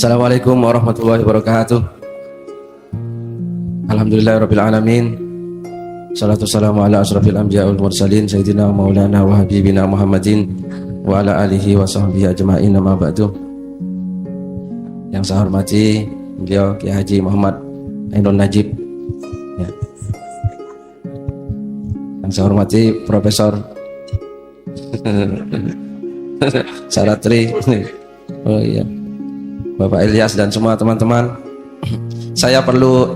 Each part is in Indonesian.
Assalamualaikum warahmatullahi wabarakatuh. Alhamdulillahirabbil alamin. Salatu wassalamu ala asrafil anbiya wal mursalin sayyidina maulana wa habibina Muhammadin wa ala alihi wa sahbihi ajma'in, amma ba'du. Yang saya hormati beliau Kiai Haji Muhammad Ainun Najib ya. Yang saya hormati Profesor Saratri, oh iya, Bapak Ilyas dan semua teman-teman. Saya perlu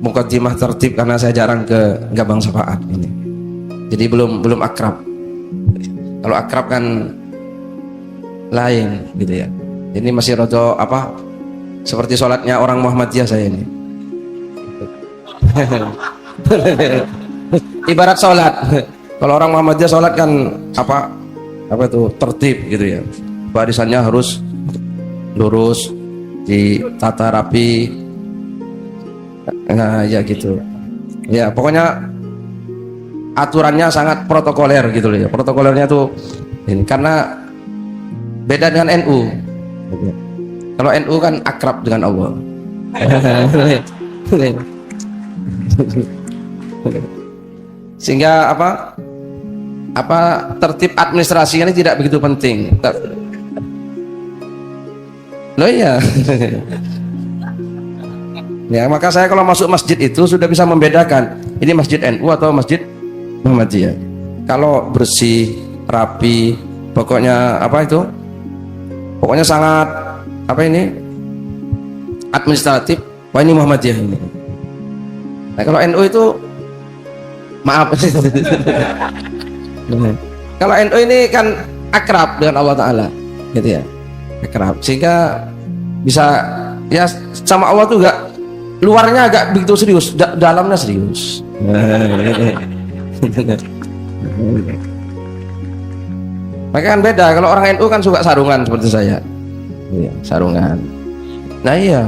mukaddimah tertib karena saya jarang ke Gabang Syafaat ini. Jadi belum akrab. Kalau akrab kan lain gitu ya. Ini masih rodo apa? Seperti sholatnya orang Muhammadiyah saya ini. Ibarat sholat. Kalau orang Muhammadiyah sholat kan apa itu tertib gitu ya. Barisannya harus lurus, ditata rapi. Nah ya gitu ya, pokoknya aturannya sangat protokoler gitu loh ya. Protokolernya tuh ini karena beda dengan NU. Kalau NU kan akrab dengan Allah. Sehingga apa tertib administrasi ini tidak begitu penting loh ya. Ya, maka saya kalau masuk masjid itu sudah bisa membedakan ini masjid NU atau masjid Muhammadiyah. Kalau bersih, rapi, pokoknya pokoknya sangat administratif, wah ini Muhammadiyah ini. Nah, kalau NU itu maaf. Kalau NU ini kan akrab dengan Allah Ta'ala gitu ya, akrab, sehingga bisa ya sama Allah tuh enggak, luarnya agak begitu serius, dalamnya serius. Maka kan beda, kalau orang NU kan suka sarungan seperti saya. Iya, sarungan. Nah iya.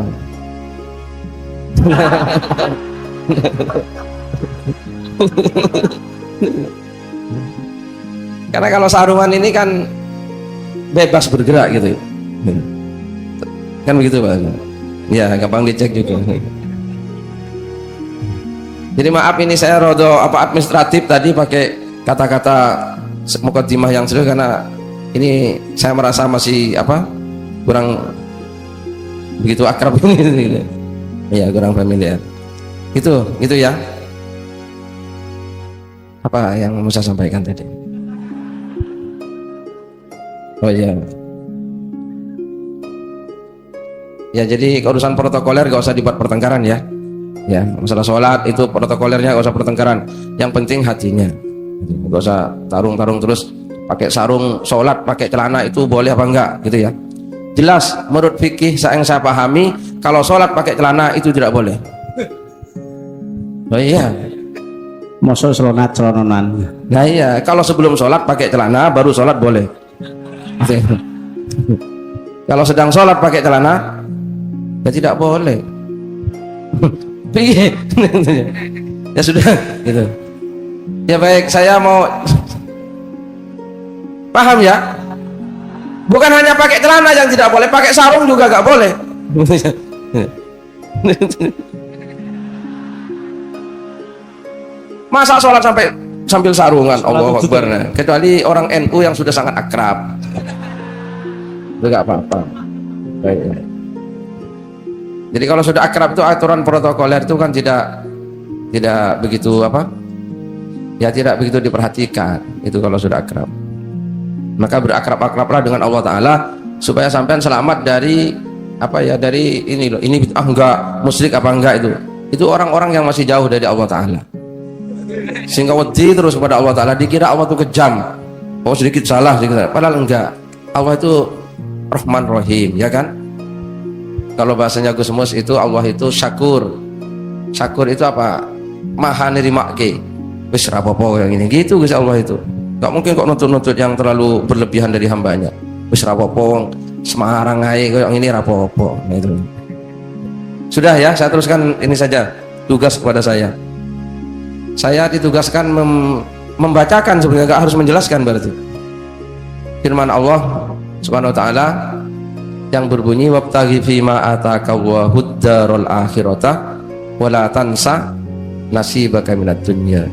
Karena kalau sarungan ini kan bebas bergerak gitu. Kan begitu Pak. Ya, gampang dicek juga. Jadi maaf ini saya rodo administratif tadi pakai kata-kata mukaddimah yang serius karena ini saya merasa masih kurang begitu akrab ini. Ya, kurang familiar. Itu ya. Apa yang mau saya sampaikan tadi? Oh iya. Ya, jadi urusan protokoler gak usah dibuat pertengkaran ya. Ya, masalah sholat itu protokolernya gak usah pertengkaran. Yang penting hatinya. Gak usah tarung-tarung terus pakai sarung sholat, pakai celana itu boleh apa enggak gitu ya. Jelas menurut fikih yang saya pahami, kalau sholat pakai celana itu tidak boleh. Oh iya. Masa celonan. Nah iya, kalau sebelum sholat pakai celana baru sholat boleh. Kalau sedang sholat pakai celana ya tidak boleh. Ya sudah gitu. Ya baik, saya mau paham ya. Bukan hanya pakai celana yang tidak boleh, pakai sarung juga gak boleh. Masa sholat sambil sarungan, Allahu Akbar. Kecuali orang NU yang sudah sangat akrab, itu gak apa-apa. Baik. Jadi kalau sudah akrab itu aturan protokoler itu kan tidak begitu tidak begitu diperhatikan itu kalau sudah akrab. Maka berakrab-akrablah dengan Allah Ta'ala supaya sampean selamat dari dari ini loh, ini enggak musyrik apa enggak, itu orang-orang yang masih jauh dari Allah Ta'ala, sehingga wedi terus kepada Allah Ta'ala, dikira Allah itu kejam, sedikit salah padahal enggak. Allah itu Rahman Rahim, ya kan? Kalau bahasanya Gus Mus itu Allah itu syakur itu maha nerima wis rapopo yang ini gitu Gus. Allah itu gak mungkin kok nuntut-nuntut yang terlalu berlebihan dari hambanya. Wis rapopo Semarang ae yang ini rapopo. Nah itu sudah ya, saya teruskan ini saja tugas kepada saya ditugaskan membacakan, sebenarnya gak harus menjelaskan berarti firman Allah Subhanahu wa taala yang berbunyi wabtaghi fima ataka Allahud darul akhirata wala tansa nasibaka minad dunya,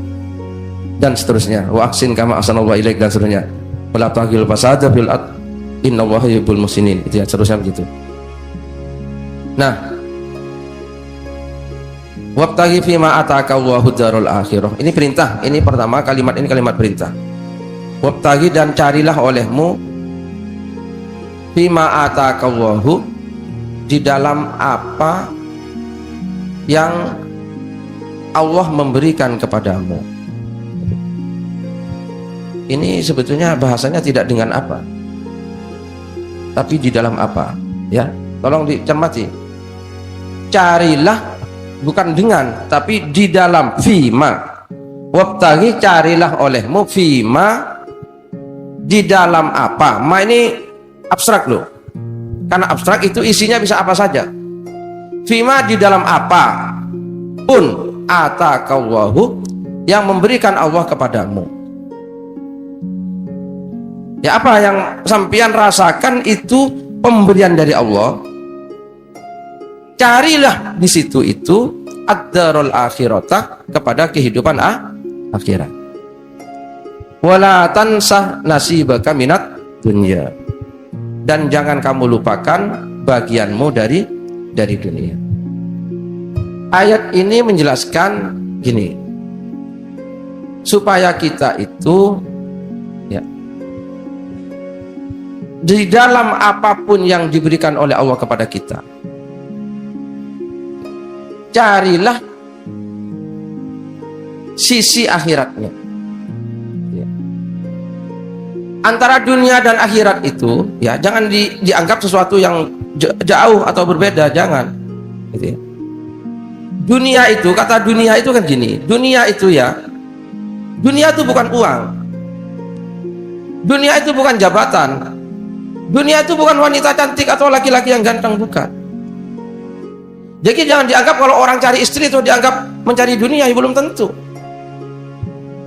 dan seterusnya, wa ahsin kama ahsanallahu ilaik, dan seterusnya, wala taghil fasada fil ard innallaha yuhibbul muhsinin, itu ya, seterusnya begitu. Nah, wabtaghi fima ataka Allahud darul akhirah, ini perintah, ini pertama kalimat ini kalimat perintah. Wabtaghi, dan carilah olehmu fima ataka Allahu, di dalam apa yang Allah memberikan kepadamu. Ini sebetulnya bahasanya tidak dengan apa, tapi di dalam apa, ya. Tolong dicermati. Carilah, bukan dengan, tapi di dalam. Fima, wabtaghi, carilah olehmu, fima, di dalam apa. Ma ini abstrak loh, karena abstrak itu isinya bisa apa saja. Fima, di dalam apa pun atakallahu, yang memberikan Allah kepadamu. Ya, apa yang sampean rasakan itu pemberian dari Allah. Carilah di situ itu ad-darul akhirata, kepada kehidupan akhirat. Wala tansah nasibaka minat dunya, dan jangan kamu lupakan bagianmu dari dunia. Ayat ini menjelaskan gini, supaya kita itu, ya, di dalam apapun yang diberikan oleh Allah kepada kita, carilah sisi akhiratnya. Ya. Antara dunia dan akhirat itu, ya, jangan dianggap sesuatu yang jauh atau berbeda, jangan. Gitu ya. Dunia itu, kata dunia itu kan gini, dunia itu, ya, dunia itu bukan uang, dunia itu bukan jabatan, dunia itu bukan wanita cantik atau laki-laki yang ganteng, bukan. Jadi jangan dianggap kalau orang cari istri itu dianggap mencari dunia, ya, belum tentu.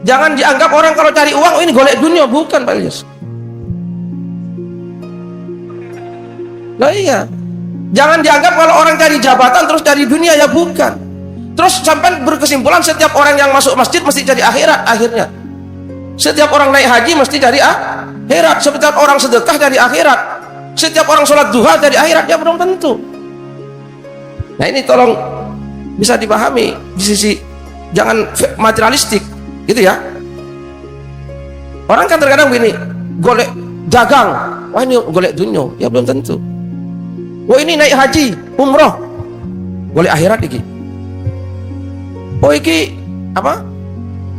Jangan dianggap orang kalau cari uang, oh ini golek dunia, bukan Pak Ilyas. Nah iya, jangan dianggap kalau orang cari jabatan terus cari dunia, ya bukan. Terus sampai berkesimpulan setiap orang yang masuk masjid mesti cari akhirat, akhirnya. Setiap orang naik haji mesti cari akhirat, setiap orang sedekah cari akhirat, setiap orang sholat duha cari akhirat, ya belum tentu. Nah ini tolong bisa dipahami di sisi, jangan materialistik gitu ya. Orang kan terkadang begini, golek dagang, wah ini golek dunia, ya belum tentu. Wah ini naik haji, umroh, golek akhirat iki. Oh iki apa?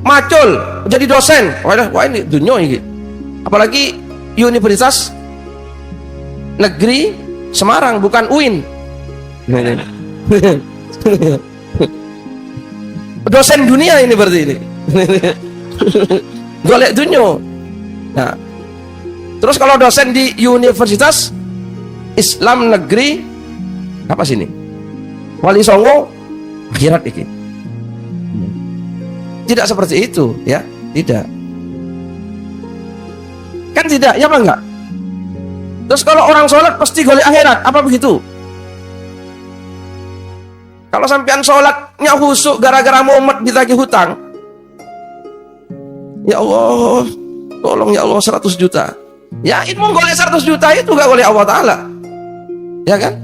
Macul jadi dosen. Wah ini dunia iki. Apalagi Universitas Negeri Semarang, bukan UIN. Dosen dunia ini berarti ini. Golek dunia. Nah, terus kalau dosen di Universitas Islam Negeri apa sini? Wali Songo, akhirat iki. Tidak seperti itu, ya, tidak. Kan tidak, ya apa enggak? Terus kalau orang sholat pasti golek akhirat, apa begitu? Kalau sampean sholatnya husuk gara-gara Muhammad ditagih hutang, ya Allah, tolong ya Allah 100 juta. Ya ilmu golek 100 juta itu gak golek Allah Ta'ala, ya kan?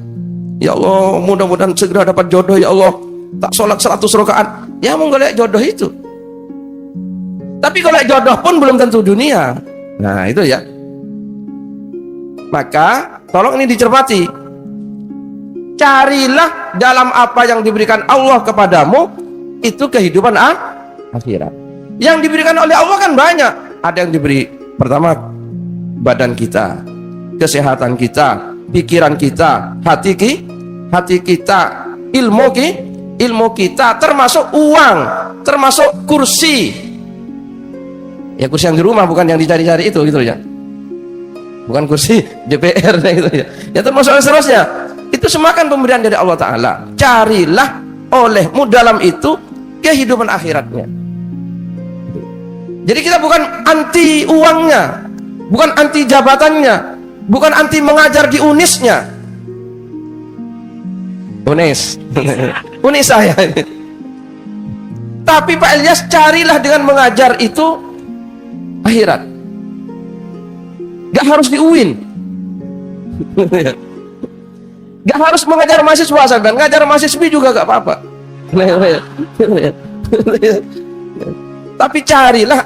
Ya Allah, mudah-mudahan segera dapat jodoh ya Allah, tak sholat 100 rakaat, ya mau golek jodoh itu. Tapi golek jodoh pun belum tentu dunia. Nah itu ya. Maka tolong ini dicermati. Carilah dalam apa yang diberikan Allah kepadamu itu kehidupan akhirat. Yang diberikan oleh Allah kan banyak. Ada yang diberi, pertama badan kita, kesehatan kita, pikiran kita, hati kita, ilmu kita, termasuk uang, termasuk kursi. Ya kursi yang di rumah, bukan yang dicari-cari itu gitu ya. Bukan kursi DPR gitu ya. Ya termasuk seterusnya. Itu semua kan pemberian dari Allah Ta'ala. Carilah olehmu dalam itu kehidupan akhiratnya. Jadi kita bukan anti uangnya, bukan anti jabatannya, bukan anti mengajar di UNIS-nya, Unis. Unis saya. Tapi Pak Ilyas, carilah dengan mengajar itu akhirat. Gak harus di UIN. Gak harus mengajar mahasiswa, dan ngajar mahasiswi juga gak apa-apa. Tapi carilah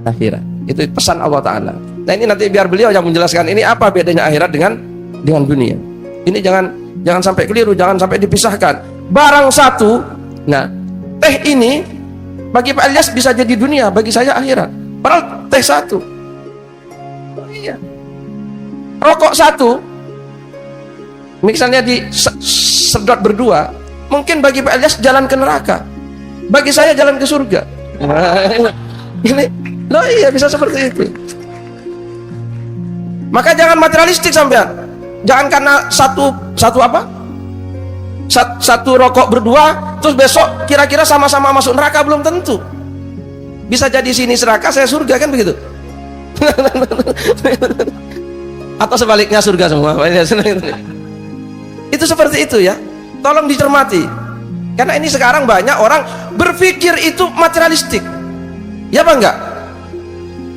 akhirat. Itu pesan Allah Ta'ala. Nah ini nanti biar beliau yang menjelaskan ini apa bedanya akhirat dengan dunia. Ini jangan sampai keliru, jangan sampai dipisahkan. Barang satu, nah teh ini bagi Pak Ilyas bisa jadi dunia, bagi saya akhirat. Padahal teh satu. Oh, iya. Rokok satu, misalnya sedot berdua, mungkin bagi Pak Ilyas jalan ke neraka, bagi saya jalan ke surga. Ini, loh iya bisa seperti itu. Maka jangan materialistik sampean. Jangan karena satu rokok berdua, terus besok kira-kira sama-sama masuk neraka, belum tentu. Bisa jadi sini neraka, saya surga, kan begitu. Atau sebaliknya surga semua. Itu seperti itu ya. Tolong dicermati. Karena ini sekarang banyak orang berpikir itu materialistik. Ya apa enggak?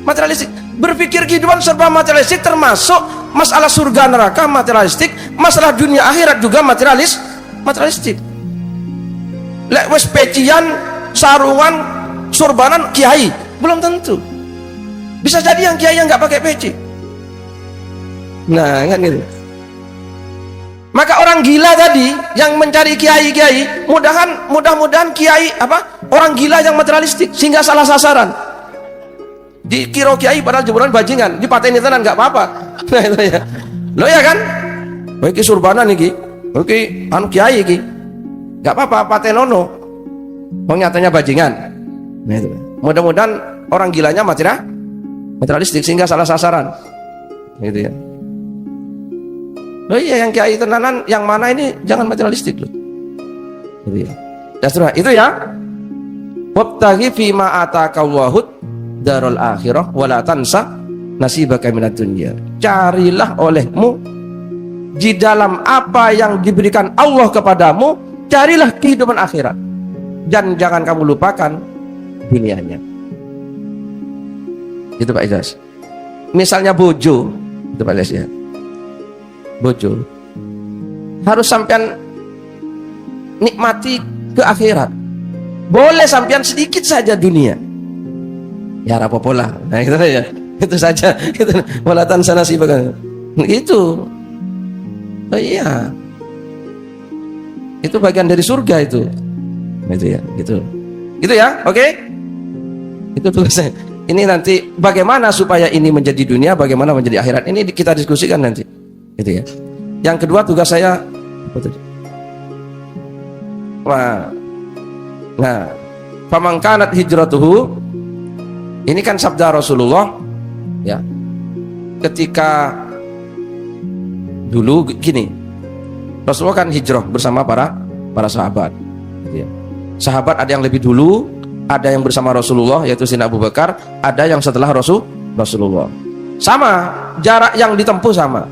Materialistik. Berpikir kehidupan serba materialistik, termasuk masalah surga neraka materialistik, masalah dunia akhirat juga materialistik. Lek wis pecian, sarungan, surbanan kiai, belum tentu. Bisa jadi yang kiai yang nggak pakai peci. Nah, kan gitu. Maka orang gila tadi yang mencari kiai-kiai, mudah-mudahan kiai orang gila yang materialistik sehingga salah sasaran. Dikira kiai padahal jebolan bajingan, dipateni tenan nggak apa-apa. Nah itu ya. Lo ya kan? Iki surbanan iki. Oke, kiai iki. Nggak apa-apa, patenono. Wong nyatanya bajingan. Nah itu. Mudah-mudahan orang gilanya materialistik sehingga salah sasaran. Gitu ya. Oh iya, yang kiai tenanan yang mana ini jangan materialistik loh. Gitu ya. Dan itu ya. Wabtaghi fima ataka Allahud darul akhirah wala tansa nasibaka minad dunya. Carilah olehmu di dalam apa yang diberikan Allah kepadamu, carilah kehidupan akhirat dan jangan kamu lupakan dunianya. Itu Pak Ilyas. Misalnya bojo, itu Pak Ilyas ya. Bojo harus sampean nikmati ke akhirat. Boleh sampean sedikit saja dunia. Ya rapopola. Nah itu saja. Itu saja. Itu walatan sana sih bagan. Itu. Oh iya. Itu bagian dari surga itu. Itu ya, gitu. Gitu ya, oke? Itu tugasnya. Ini nanti bagaimana supaya ini menjadi dunia, bagaimana menjadi akhirat. Ini kita diskusikan nanti. Gitu ya. Yang kedua tugas saya apa tadi? Nah, faman kanat hijratuhu, ini kan sabda Rasulullah ya. Ketika dulu gini, Rasulullah kan hijrah bersama para sahabat gitu ya. Sahabat ada yang lebih dulu, ada yang bersama Rasulullah yaitu Sayyidina Abu Bakar, ada yang setelah Rasulullah. Sama, jarak yang ditempuh sama.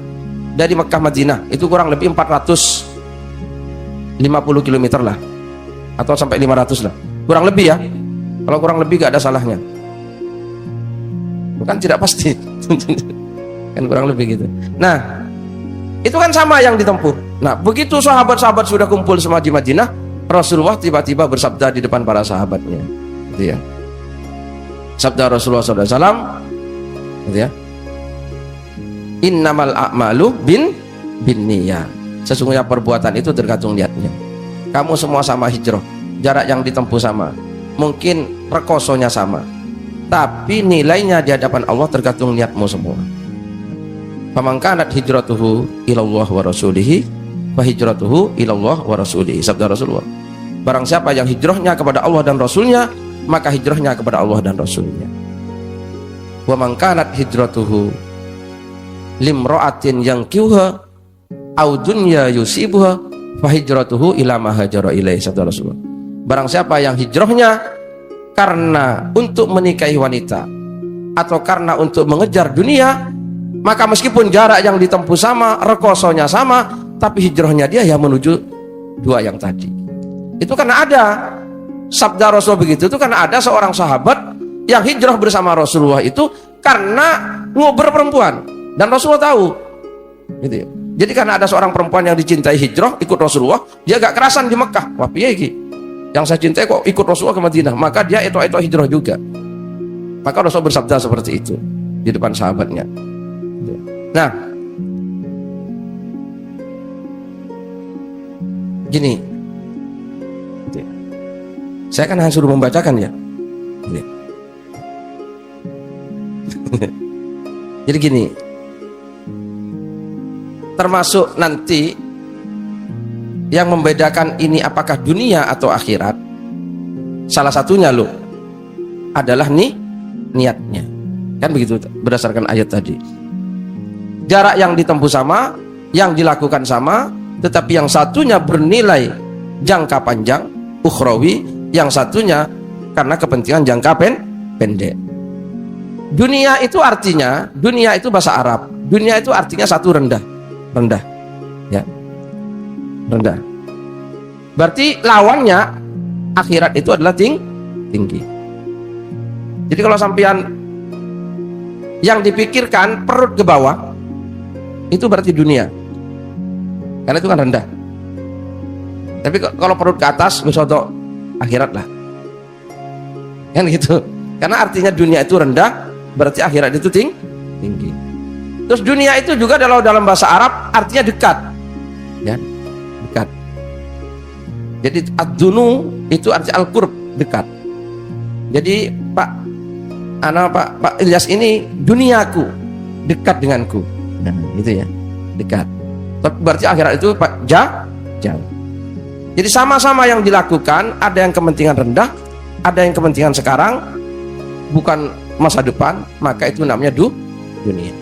Dari Mekah Madinah itu kurang lebih 450 km lah, atau sampai 500 lah, kurang lebih ya. Kalau kurang lebih gak ada salahnya, bukan tidak pasti. Kan kurang lebih gitu. Nah itu kan sama yang ditempuh. Nah begitu sahabat-sahabat sudah kumpul semua di Madinah, Rasulullah tiba-tiba bersabda di depan para sahabatnya gitu ya. Sabda Rasulullah SAW gitu ya, innamal a'malu bin niyyah. Sesungguhnya perbuatan itu tergantung niatnya. Kamu semua sama hijrah, jarak yang ditempuh sama, mungkin rekosonya sama, tapi nilainya di hadapan Allah tergantung niatmu semua. Faman kanat hijratuhu ilallah wa rasulihi fa hijratuhu ilallah wa rasulihi. Sabda Rasulullah, barang siapa yang hijrahnya kepada Allah dan Rasulnya, maka hijrahnya kepada Allah dan Rasulnya. Wa man kanat hijratuhu limra'atin yankihuha au dunya yusibuha fa hijratuhu ila ma hajara ilaihi. Sabda Rasulullah, barang siapa yang hijrahnya karena untuk menikahi wanita atau karena untuk mengejar dunia, maka meskipun jarak yang ditempuh sama, rekosonya sama, tapi hijrahnya dia ya menuju dua yang tadi. Itu karena ada sabda Rasul begitu, itu karena ada seorang sahabat yang hijrah bersama Rasulullah itu karena ngobrol perempuan, dan Rasulullah tahu gitu ya. Jadi karena ada seorang perempuan yang dicintai hijrah ikut Rasulullah, dia gak kerasan di Mekah. Wah piye iki? Yang saya cintai kok ikut Rasulullah ke Madinah, maka dia itu hijrah juga. Maka Rasul bersabda seperti itu di depan sahabatnya. Nah, gini, saya kan hanya suruh membacakan ya. Jadi gini, termasuk nanti yang membedakan ini apakah dunia atau akhirat, salah satunya loh adalah niatnya, kan begitu berdasarkan ayat tadi. Jarak yang ditempuh sama, yang dilakukan sama, tetapi yang satunya bernilai jangka panjang ukhrawi, yang satunya karena kepentingan jangka pendek. Dunia itu artinya, dunia itu bahasa Arab, dunia itu artinya satu rendah ya, rendah. Berarti lawannya akhirat itu adalah tinggi. Jadi kalau sampean yang dipikirkan perut ke bawah, itu berarti dunia, karena itu kan rendah. Tapi kalau perut ke atas, misalnya akhirat lah, kan gitu. Karena artinya dunia itu rendah, berarti akhirat itu tinggi. Terus dunia itu juga dalam bahasa Arab artinya dekat, ya, dekat. Jadi ad-dunu itu artinya al-qurb, dekat. Jadi Pak Ilyas ini duniaku, dekat denganku, nah, gitu ya, dekat. Berarti akhirat itu jauh. Jadi sama-sama yang dilakukan, ada yang kepentingan rendah, ada yang kepentingan sekarang, bukan masa depan, maka itu namanya dunia.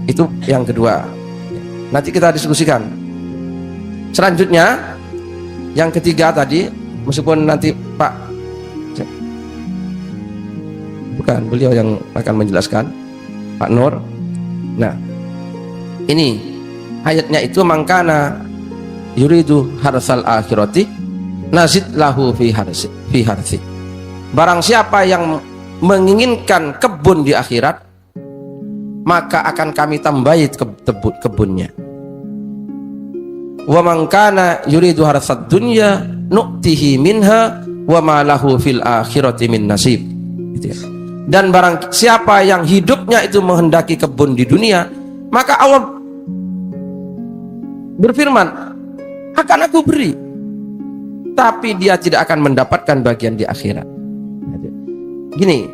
Itu yang kedua. Nanti kita diskusikan. Selanjutnya, yang ketiga tadi, meskipun nanti bukan beliau yang akan menjelaskan, Pak Nur. Nah, ini ayatnya itu mangkana yuridu harsal akhirati nazid lahu fi harsi. Barang siapa yang menginginkan kebun di akhirat, maka akan kami tambahi kebunnya. Wa man kana yuridu harsad dunya nu'tihi minha wa ma lahu fil akhirati min nasib. Gitu ya. Dan barang siapa yang hidupnya itu menghendaki kebun di dunia, maka Allah berfirman, akan aku beri, tapi dia tidak akan mendapatkan bagian di akhirat. Gini,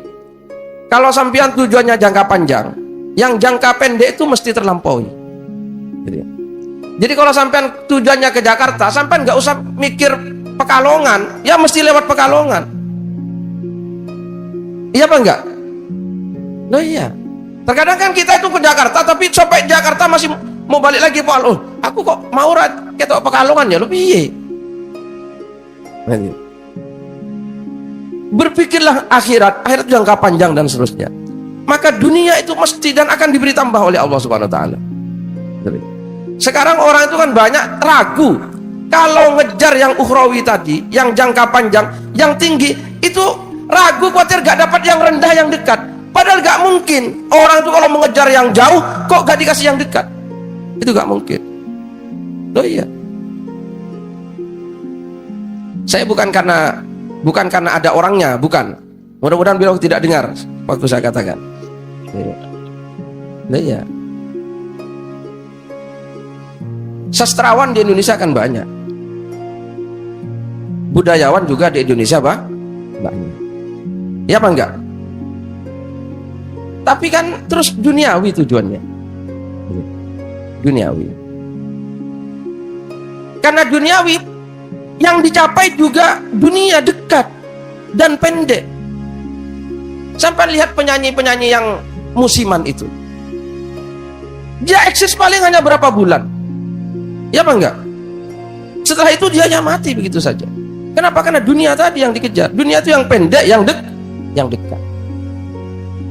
kalau sampean tujuannya jangka panjang, yang jangka pendek itu mesti terlampaui. Jadi kalau sampean tujuannya ke Jakarta, sampean nggak usah mikir Pekalongan, ya mesti lewat Pekalongan. Iya apa enggak? Loh iya. Terkadang kan kita itu ke Jakarta, tapi sampai Jakarta masih mau balik lagi Pak. Oh, aku kok mau ketok Pekalongan ya, lo piye? Berpikirlah akhirat jangka panjang dan seterusnya. Maka dunia itu mesti dan akan diberi tambah oleh Allah Subhanahu wa taala. Sekarang orang itu kan banyak ragu. Kalau ngejar yang ukhrawi tadi, yang jangka panjang, yang tinggi, itu ragu khawatir gak dapat yang rendah yang dekat. Padahal gak mungkin. Orang itu kalau mengejar yang jauh, kok gak dikasih yang dekat? Itu gak mungkin. Loh iya. Saya bukan karena ada orangnya, bukan. Mudah-mudahan beliau tidak dengar waktu saya katakan. Loh iya. Sastrawan di Indonesia kan banyak, budayawan juga di Indonesia banyak, ya apa enggak? Tapi kan terus duniawi tujuannya, duniawi. Karena duniawi yang dicapai juga dunia dekat dan pendek. Sampai lihat penyanyi-penyanyi yang musiman itu, dia eksis paling hanya berapa bulan. Ya apa enggak? Setelah itu dia mati begitu saja. Kenapa? Karena dunia tadi yang dikejar. Dunia itu yang pendek, yang dekat.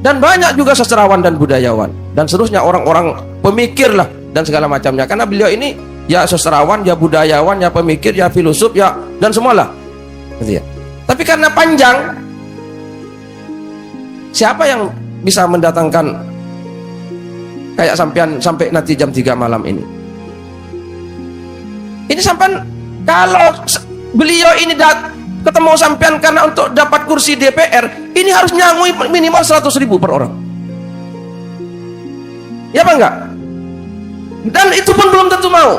Dan banyak juga sastrawan dan budayawan dan seterusnya, orang-orang pemikir lah dan segala macamnya. Karena beliau ini ya sastrawan, ya budayawan, ya pemikir, ya filosof, ya dan semualah. Gitu ya. Tapi karena panjang, siapa yang bisa mendatangkan kayak sampean sampai nanti jam 3 malam ini? Ini sampean, kalau beliau ini ketemu sampean karena untuk dapat kursi DPR, ini harus nyangui minimal 100.000 per orang. Ya apa enggak? Dan itu pun belum tentu mau.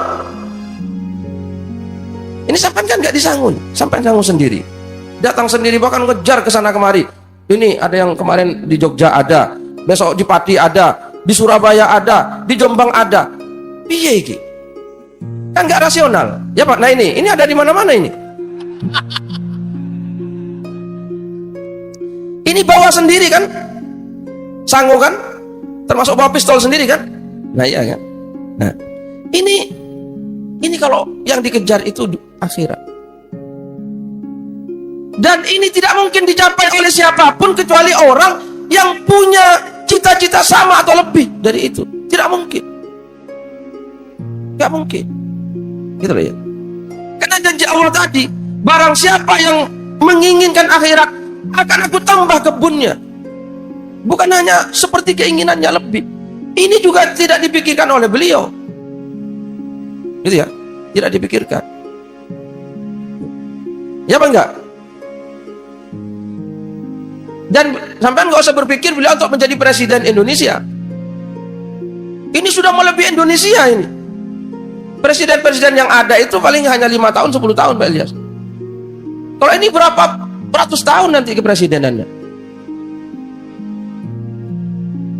Ini sampean kan enggak disangui, sampean sanggup sendiri. Datang sendiri, bahkan ngejar ke sana kemari. Ini ada yang kemarin di Jogja ada, besok di Pati ada, di Surabaya ada, di Jombang ada. Piye iki? Kan enggak rasional. Ya Pak, nah ini ada di mana-mana ini. Ini bawa sendiri kan? Sanggup kan? Termasuk bawa pistol sendiri kan? Nah iya kan? Nah, ini kalau yang dikejar itu akhirat. Dan ini tidak mungkin dicapai oleh siapapun kecuali orang yang punya cita-cita sama atau lebih dari itu. Tidak mungkin. Tidak mungkin. Gitu loh ya. Karena janji Allah tadi, barang siapa yang menginginkan akhirat, akan aku tambah kebunnya. Bukan hanya seperti keinginannya lebih. Ini juga tidak dipikirkan oleh beliau. Gitu ya, tidak dipikirkan. Ya apa enggak? Dan sampean nggak usah berpikir beliau untuk menjadi presiden Indonesia. Ini sudah melebihi Indonesia ini. Presiden-presiden yang ada itu paling hanya 5 tahun, 10 tahun Pak Ilyas. Kalau ini berapa ratus tahun nanti kepresidenannya?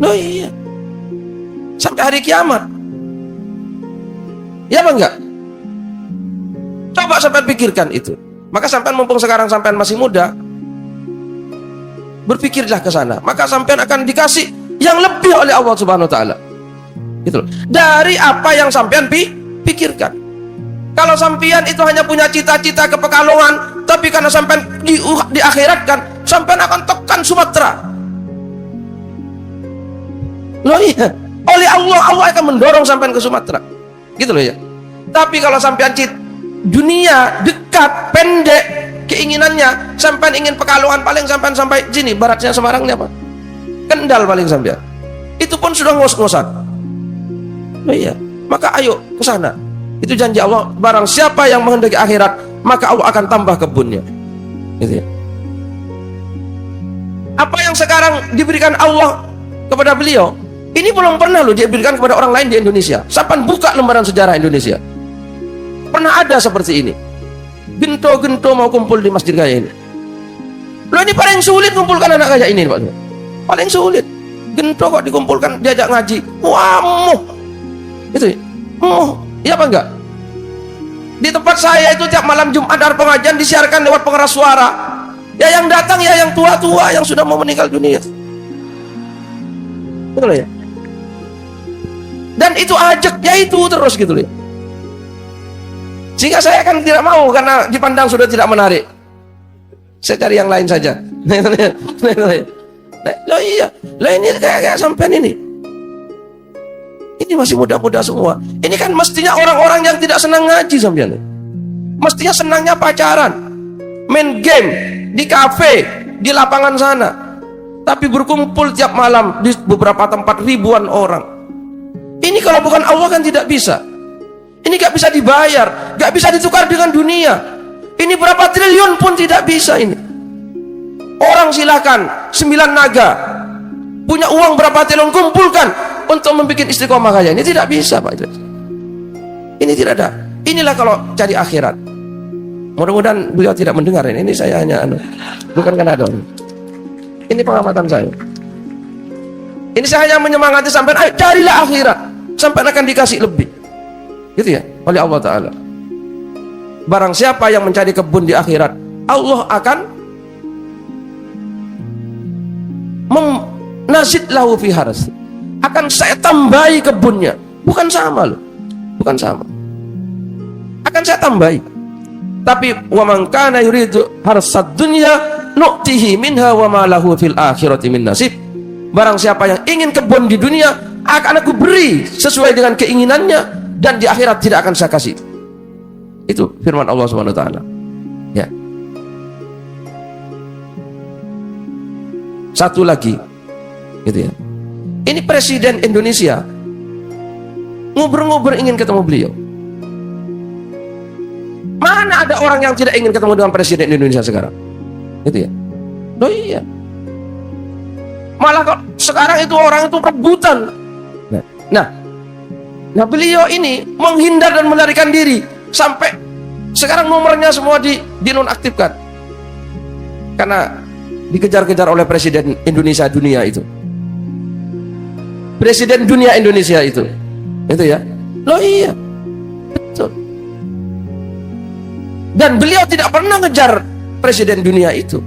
Loh iya. Sampai hari kiamat. Ya apa enggak? Coba sampean pikirkan itu. Maka sampean mumpung sekarang sampean masih muda, berpikirlah ke sana. Maka sampean akan dikasih yang lebih oleh Allah Subhanahu wa taala. Gitu loh. Dari apa yang sampean pikirkan. Kalau sampean itu hanya punya cita-cita ke Pekalongan, tapi karena sampean diakhiratkan, sampean akan tekan Sumatera. Loh iya. Oleh Allah akan mendorong sampean ke Sumatera. Gitu loh ya. Tapi kalau sampean dunia dekat, pendek keinginannya, sampean ingin Pekalongan paling sampean sampai sini, baratnya Semarangnya apa? Kendal paling sampean. Itu pun sudah ngos-ngosan. Oh iya, maka ayo ke sana. Itu janji Allah, barang siapa yang menghendaki akhirat, maka Allah akan tambah kebunnya. Gitu ya. Apa yang sekarang diberikan Allah kepada beliau, ini belum pernah loh diberikan kepada orang lain di Indonesia. Sampai buka lembaran sejarah Indonesia, pernah ada seperti ini. Gento-gento mau kumpul di masjid kayak ini. Loh ini paling sulit kumpulkan anak kayak ini Pak. Paling sulit. Gento kok dikumpulkan diajak ngaji. Wah, itu iya apa enggak? Di tempat saya itu tiap malam Jumat ada pengajian disiarkan lewat pengeras suara. Ya yang datang ya yang tua-tua yang sudah mau meninggal dunia. Betul ya? Dan itu ajaknya itu terus gitu loh. Sehingga saya kan tidak mau karena dipandang sudah tidak menarik. Saya cari yang lain saja. Loh iya, lah ini kayak sampean ini. Ini masih muda-muda semua. Ini kan mestinya orang-orang yang tidak senang ngaji sampean. Mestinya senangnya pacaran, main game di kafe, di lapangan sana. Tapi berkumpul tiap malam di beberapa tempat ribuan orang. Ini kalau bukan Allah kan tidak bisa. Ini gak bisa dibayar, gak bisa ditukar dengan dunia. Ini berapa triliun pun tidak bisa ini. Orang silakan 9 naga punya uang berapa triliun kumpulkan untuk membuat istiqomah kayak ini, tidak bisa Pak. Ini tidak ada. Inilah kalau cari akhirat. Mudah-mudahan beliau tidak mendengar ini. Ini saya hanya bukan karena ada. Ini pengamatan saya. Ini saya hanya menyemangati sampai ayo carilah akhirat, sampai akan dikasih lebih. Gitu ya, oleh Allah Ta'ala. Barang siapa yang mencari kebun di akhirat, Allah akan nazid lahu fi harsi. Akan saya tambahi kebunnya. Bukan sama loh. Bukan sama. Akan saya tambahi. Tapi wa man kana yuridu harsad dunya nu'tihi minha wa ma lahu fil akhirati min nasib. Barang siapa yang ingin kebun di dunia, akan aku beri sesuai dengan keinginannya, dan di akhirat tidak akan saya kasih. Itu firman Allah Subhanahu wa taala. Ya. Satu lagi gitu ya. Ini presiden Indonesia nguber-nguber ingin ketemu beliau. Mana ada orang yang tidak ingin ketemu dengan presiden Indonesia sekarang? Gitu ya. Loh iya. Malah kok sekarang itu orang itu rebutan. Nah beliau ini menghindar dan melarikan diri sampai sekarang nomornya semua dinonaktifkan karena dikejar-kejar oleh presiden Indonesia dunia itu. Presiden dunia Indonesia itu ya. Loh iya, betul. Dan beliau tidak pernah ngejar presiden dunia itu,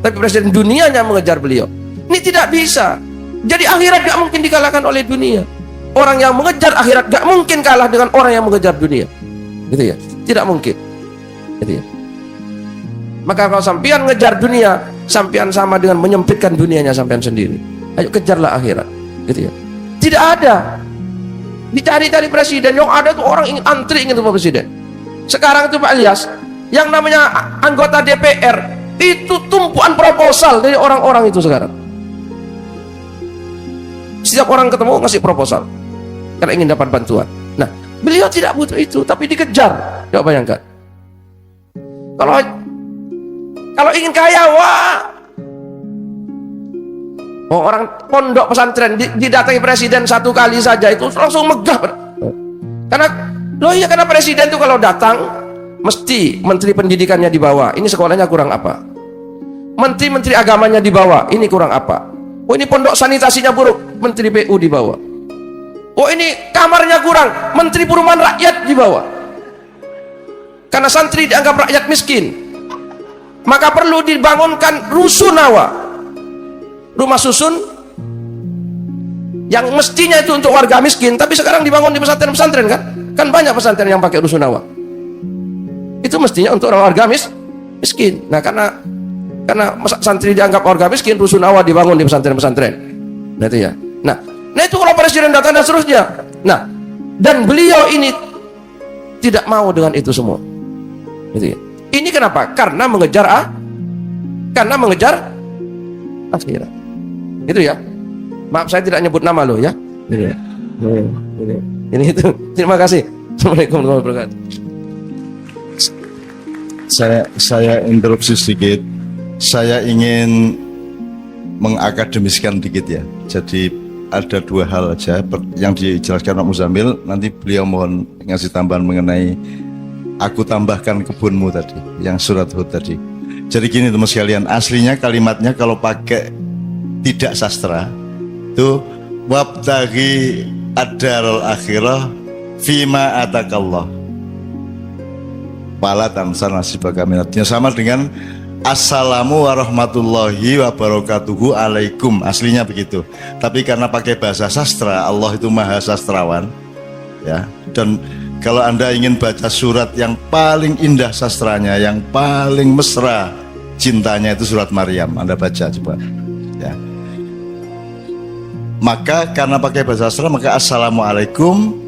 tapi presiden dunianya mengejar beliau. Ini tidak bisa. Jadi akhirat gak mungkin dikalahkan oleh dunia. Orang yang mengejar akhirat gak mungkin kalah dengan orang yang mengejar dunia. Gitu ya, tidak mungkin. Gitu ya. Maka kalau sampean ngejar dunia, sampean sama dengan menyempitkan dunianya sampean sendiri. Ayo kejarlah akhirat. Gitu ya. Tidak ada dicari-cari presiden, yang ada tuh orang ingin antri ingin ketemu presiden. Sekarang itu Pak Ilyas, yang namanya anggota DPR itu tumpuan proposal dari orang-orang itu sekarang. Setiap orang ketemu ngasih proposal karena ingin dapat bantuan. Nah, beliau tidak butuh itu, tapi dikejar. Coba bayangkan. Kalau ingin kaya, wah. Oh, orang pondok pesantren didatangi presiden satu kali saja itu langsung megah. Karena presiden itu kalau datang mesti menteri pendidikannya dibawa. Ini sekolahnya kurang apa? Menteri agamanya dibawa. Ini kurang apa? Oh, ini pondok sanitasinya buruk. Menteri PU dibawa. Oh, ini kamarnya kurang. Menteri perumahan rakyat dibawa. Karena santri dianggap rakyat miskin, maka perlu dibangunkan rusunawa, rumah susun yang mestinya itu untuk warga miskin, tapi sekarang dibangun di pesantren-pesantren kan banyak pesantren yang pakai rusunawa. Itu mestinya untuk warga miskin. Nah, karena santri dianggap warga miskin, rusunawa dibangun di pesantren-pesantren. Nah itu ya. Nah itu kalau presiden datang dan seterusnya. Nah, dan beliau ini tidak mau dengan itu semua. Gitu ya. Ini kenapa? Karena mengejar akhirat. Itu ya. Maaf saya tidak nyebut nama lo ya. Ini ya. Ini itu. Terima kasih. Assalamualaikum warahmatullahi wabarakatuh. Saya interupsi sedikit. Saya ingin mengakademiskan dikit ya. Jadi ada dua hal aja yang dijelaskan Pak Muzamil. Nanti beliau mohon ngasih tambahan mengenai aku tambahkan kebunmu tadi, yang surat Hud tadi. Jadi gini teman sekalian, aslinya kalimatnya kalau pakai tidak sastra itu wabtaghi ad-darul akhirah fima atakallah wala tansa nasibaka minadnya, sama dengan assalamu warahmatullahi wabarakatuhu alaikum, aslinya begitu. Tapi karena pakai bahasa sastra, Allah itu maha sastrawan ya. Dan kalau Anda ingin baca surat yang paling indah sastranya, yang paling mesra cintanya, itu surat Maryam. Anda baca coba ya. Maka karena pakai bahasa sastra, maka assalamualaikum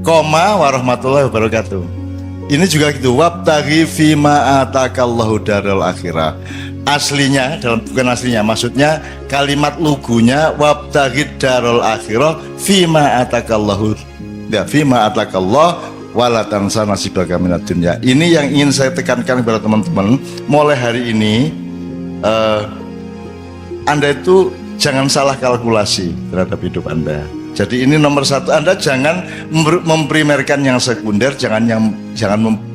warahmatullahi wabarakatuh. Ini juga gitu, wabtaghi fima atakallahu darul akhirah. Aslinya, bukan aslinya, maksudnya kalimat lugunya wabtaghi darul akhirah fima atakallahu ya, fima atakallah wala tansa nasibaka minad dunya. Ini yang ingin saya tekankan kepada teman-teman. Mulai hari ini Anda itu jangan salah kalkulasi terhadap hidup Anda. Jadi ini nomor satu, Anda jangan memprimerkan yang sekunder, jangan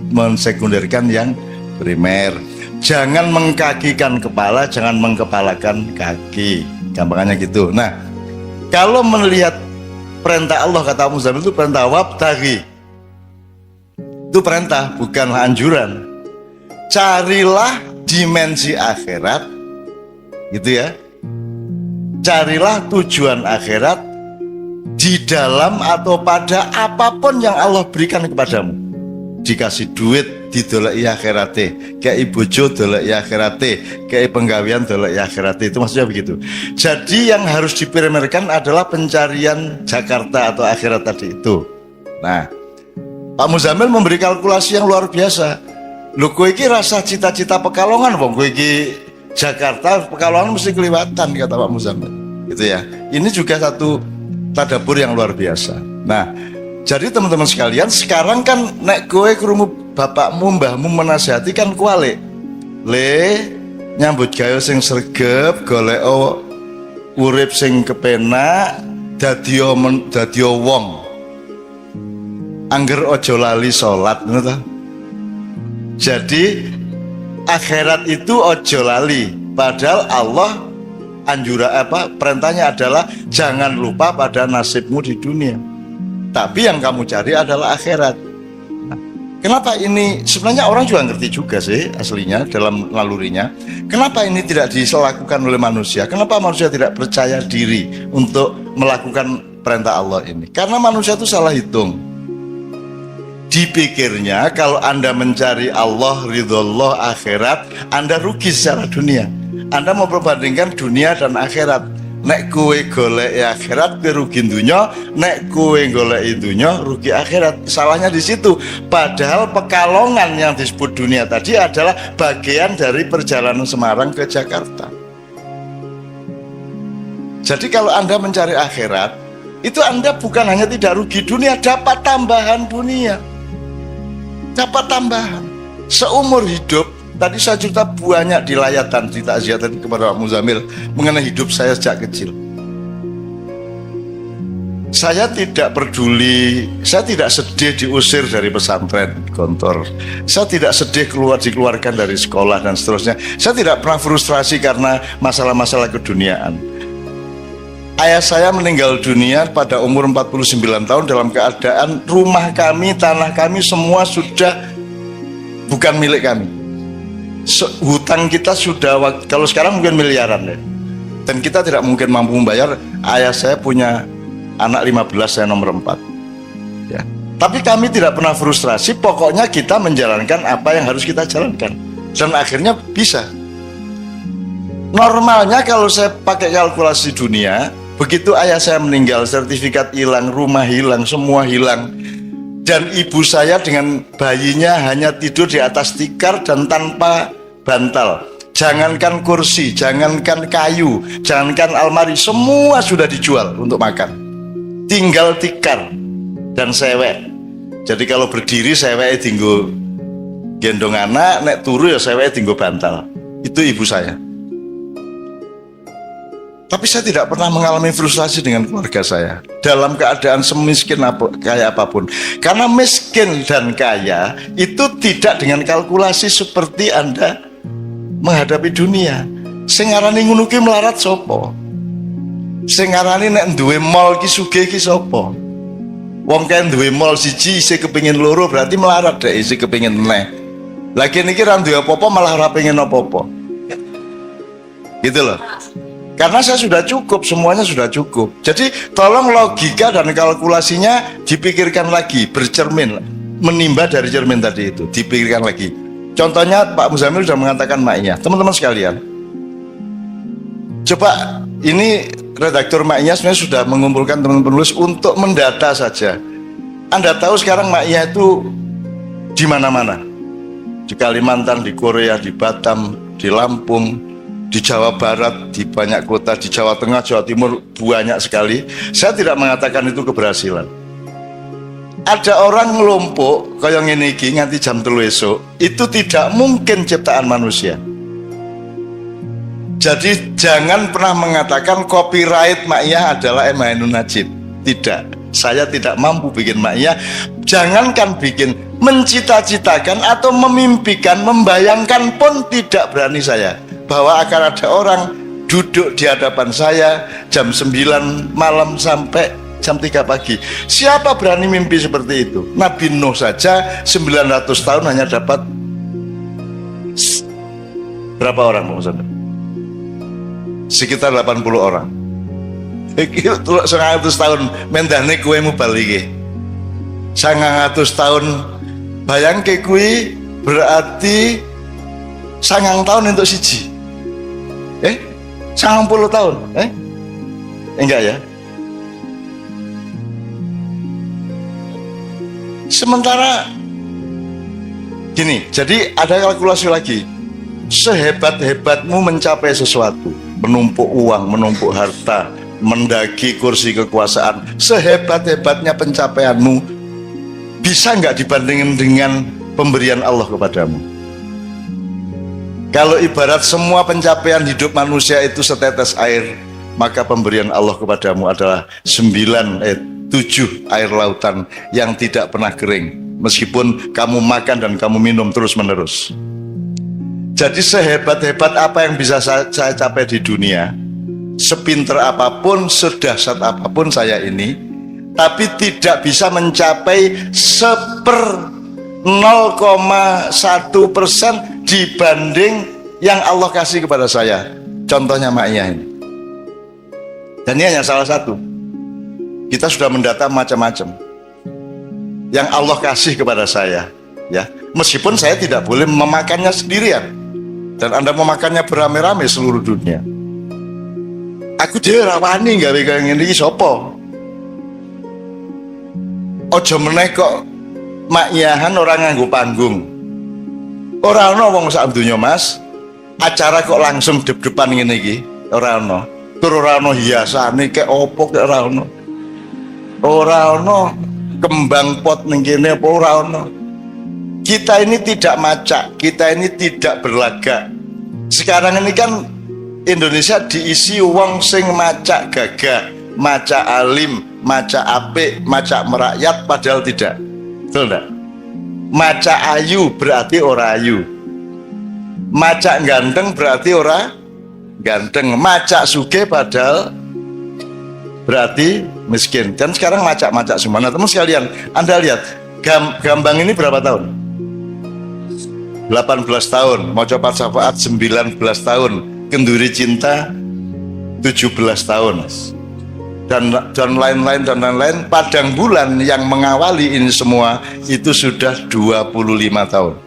mensekunderkan yang primer. Jangan mengkakikan kepala, jangan mengkepalakan kaki. Gampangannya gitu. Nah, kalau melihat perintah Allah, kata Muzamil itu perintah wabtaghi. Itu perintah, bukanlah anjuran. Carilah dimensi akhirat, gitu ya. Carilah tujuan akhirat di dalam atau pada apapun yang Allah berikan kepadamu. Dikasih duit didoleki akhirate, kayak bojo doleki akhirate, kayak penggawean doleki akhirate, itu maksudnya begitu. Jadi yang harus diprimerkan adalah pencarian Jakarta atau akhirat tadi itu. Nah, Pak Muzamil memberi kalkulasi yang luar biasa. Lho kowe iki rasa cita-cita Pekalongan wong kowe iki Jakarta, Pekalongan mesti kelewatan, kata Pak Muzamil. Gitu ya. Ini juga satu tadabbur yang luar biasa. Nah, jadi teman-teman sekalian, sekarang kan nek kowe krungu bapakmu, mbahmu menasihati kan kualik. Le nyambut gawe sing sregep, golek urip sing kepenak, dadi wong. Angger ojo lali salat, ngono ta? Jadi akhirat itu ojo lali. Padahal Allah perintahnya adalah jangan lupa pada nasibmu di dunia. Tapi yang kamu cari adalah akhirat. Nah, kenapa ini? Sebenarnya orang juga ngerti juga sih aslinya dalam nalurinya. Kenapa ini tidak dilakukan oleh manusia? Kenapa manusia tidak percaya diri untuk melakukan perintah Allah ini? Karena manusia itu salah hitung. Dipikirnya kalau Anda mencari Allah, ridhollah, akhirat, Anda rugi secara dunia. Anda mau perbandingkan dunia dan akhirat. Nek kowe golek akhirat kowe rugi dunya, nek kowe golek dunya rugi akhirat. Salahnya di situ. Padahal Pekalongan yang disebut dunia tadi adalah bagian dari perjalanan Semarang ke Jakarta. Jadi kalau Anda mencari akhirat, itu Anda bukan hanya tidak rugi dunia, dapat tambahan dunia. Dapat tambahan seumur hidup. Tadi saya cerita banyak di layatan, di takziah tadi kepada Pak Muzamil mengenai hidup saya sejak kecil. Saya tidak peduli, saya tidak sedih diusir dari pesantren Gontor. Saya tidak sedih dikeluarkan dari sekolah dan seterusnya. Saya tidak pernah frustrasi karena masalah-masalah keduniaan. Ayah saya meninggal dunia pada umur 49 tahun dalam keadaan rumah kami, tanah kami semua sudah bukan milik kami. Hutang kita sudah, kalau sekarang mungkin miliaran ya. Dan kita tidak mungkin mampu membayar. Ayah saya punya anak 15, saya nomor 4 ya. Tapi kami tidak pernah frustrasi. Pokoknya kita menjalankan apa yang harus kita jalankan. Dan akhirnya bisa. Normalnya kalau saya pakai kalkulasi dunia, begitu ayah saya meninggal, sertifikat hilang, rumah hilang, semua hilang. Dan ibu saya dengan bayinya hanya tidur di atas tikar dan tanpa bantal. Jangankan kursi, jangankan kayu, jangankan almari, semua sudah dijual untuk makan. Tinggal tikar dan sewek. Jadi kalau berdiri sewek tinggo gendong anak, nek turu ya sewek tinggo bantal. Itu ibu saya. Tapi saya tidak pernah mengalami frustrasi dengan keluarga saya dalam keadaan semiskin kaya apapun. Karena miskin dan kaya itu tidak dengan kalkulasi seperti Anda menghadapi dunia. Sing ngarani ngono ki melarat sapa? Sing ngarani nek duwe mall ki sugih ki sapa? Wong kan duwe mall siji isih kepengin loro berarti melarat dek isih kepengin meneh. Lagi niki ra duwe apa-apa malah ora pengen apa-apa. Gitu loh. Karena saya sudah cukup, semuanya sudah cukup. Jadi tolong logika dan kalkulasinya dipikirkan lagi, bercermin, menimba dari cermin tadi itu, dipikirkan lagi. Contohnya Pak Muzamil sudah mengatakan maknya. Teman-teman sekalian, coba ini redaktur maknya sebenarnya sudah mengumpulkan teman-teman penulis untuk mendata saja. Anda tahu sekarang maknya itu di mana-mana, di Kalimantan, di Korea, di Batam, di Lampung, di Jawa Barat, di banyak kota, di Jawa Tengah, Jawa Timur, banyak sekali. Saya tidak mengatakan itu keberhasilan. Ada orang ngelompok kayak ngene iki nganti jam 3 esuk, itu tidak mungkin ciptaan manusia. Jadi jangan pernah mengatakan copyright Ma'iyah adalah M. Ainun Najib. Tidak, saya tidak mampu bikin Ma'iyah. Jangankan bikin, mencita-citakan atau memimpikan, membayangkan pun tidak berani saya. Bahwa akan ada orang duduk di hadapan saya jam 9 malam sampai jam 3 pagi. Siapa berani mimpi seperti itu? Nabi Nuh saja 900 tahun hanya dapat berapa orang? Sekitar 80 orang. Iki 100 tahun mendane kowe mubal iki. 900 tahun bayangke kuwi berarti 9 tahun untuk siji. 90 tahun. Enggak ya? Sementara gini, jadi ada kalkulasi lagi. Sehebat-hebatmu mencapai sesuatu, menumpuk uang, menumpuk harta, mendaki kursi kekuasaan, sehebat-hebatnya pencapaianmu, bisa nggak dibandingin dengan pemberian Allah kepadamu? Kalau ibarat semua pencapaian hidup manusia itu setetes air, maka pemberian Allah kepadamu adalah 7 air lautan yang tidak pernah kering, meskipun kamu makan dan kamu minum terus menerus. Jadi sehebat-hebat apa yang bisa saya capai di dunia, sepinter apapun, sedahsyat apapun saya ini, tapi tidak bisa mencapai 0,1% dibanding yang Allah kasih kepada saya. Contohnya Ma'iyah ini. Dan ini hanya salah satu. Kita sudah mendata macam-macam yang Allah kasih kepada saya, ya. Meskipun saya tidak boleh memakannya sendirian, dan Anda memakannya beramai-ramai seluruh dunia. Aku dhewe rawani gawe kaya ngene iki sapa? Aja meneh kok Ma'iyahan orang nganggo panggung. Ora ana wong sak donya, Mas. Acara kok langsung dep-depan ngene iki, ora ana. Tur ora ana hiasane kek opo kek ora ana. Ora ana kembang pot ning kene apa ora ana. Kita ini tidak macak, kita ini tidak berlagak. Sekarang ini kan Indonesia diisi wong sing macak gagah, macak alim, macak apik, macak merakyat, padahal tidak. Betul enggak? Macak ayu berarti ora ayu. Macak ganteng berarti ora ganteng. Macak sugih padahal berarti miskin. Dan sekarang macak-macak semua. Nah, teman sekalian, Anda lihat Gambang ini berapa tahun? 18 tahun, Moco Patsafaat 19 tahun, Kenduri Cinta 17 tahun, dan lain-lain. Padang Bulan yang mengawali ini semua itu sudah 25 tahun.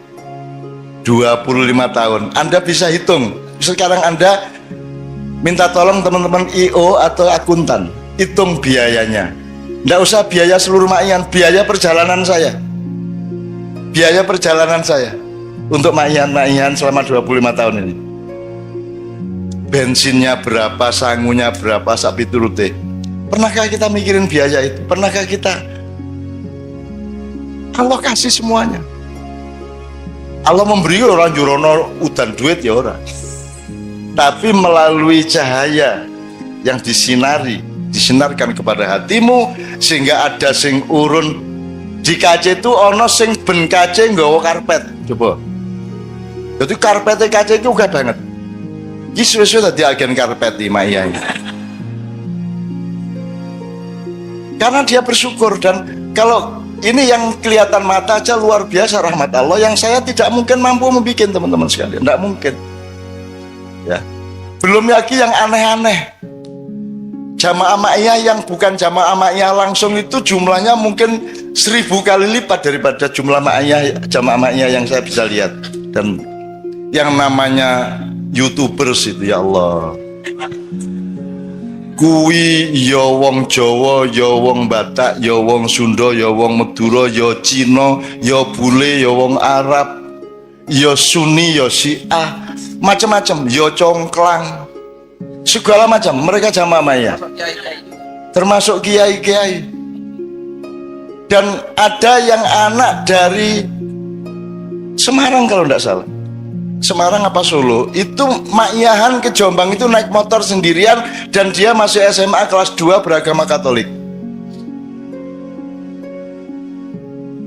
25 tahun. Anda bisa hitung. Sekarang Anda minta tolong teman-teman IO atau akuntan, hitung biayanya. Nggak usah biaya seluruh Ma'iyahan, biaya perjalanan saya. Biaya perjalanan saya untuk Ma'iyahan selama 25 tahun ini. Bensinnya berapa, sangunya berapa, sapi turute. Pernahkah kita mikirin biaya itu? Pernahkah kita? Allah kasih semuanya. Allah memberi orang jurono udan duit ya orang. Tapi melalui cahaya yang disinarkan kepada hatimu, sehingga ada sing urun di kaca itu ono sing ben kaca nggawa karpet. Coba. Jadi karpetnya kaca itu uga banget. Iki suwe-suwe dadi agen karpet di Ma'iyah. Karena dia bersyukur. Dan kalau ini yang kelihatan mata aja luar biasa rahmat Allah yang saya tidak mungkin mampu membuat, teman-teman sekalian. Tidak mungkin. Ya. Belum lagi yang aneh-aneh. Jamaah Ma'iyah yang bukan jamaah Ma'iyah langsung itu jumlahnya mungkin 1000 kali lipat daripada jumlah jamaah Ma'iyah yang saya bisa lihat. Dan yang namanya YouTubers itu, ya Allah, kuwi ya wong Jawa, ya wong Batak, ya wong Sunda, ya wong Madura, ya Cina, ya bule, ya wong Arab, ya Sunni, ya Syiah, macam-macam, ya congklang, segala macam. Mereka jamaah Ma'iyah, termasuk kiai-kiai. Dan ada yang anak dari Semarang kalau tidak salah, Semarang apa Solo, itu Ma'iyahan ke Jombang itu naik motor sendirian, dan dia masih SMA kelas 2 beragama Katolik.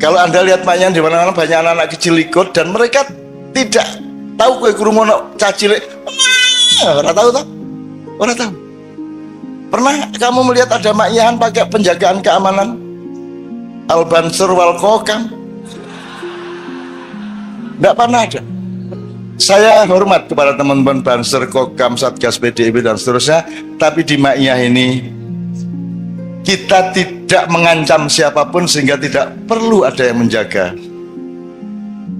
Kalau Anda lihat Ma'iyahan di mana-mana banyak anak-anak kecil ikut, dan mereka tidak tahu kue kurumono cacilik. Orang tahu tak? Orang tahu. Pernah kamu melihat ada Ma'iyahan pakai penjagaan keamanan? Al-Bansur wal Kokam? Tidak pernah ada. Saya hormat kepada teman-teman Banser, Kokam, Satgas PDIP dan seterusnya. Tapi di Ma'iyah ini kita tidak mengancam siapapun, sehingga tidak perlu ada yang menjaga.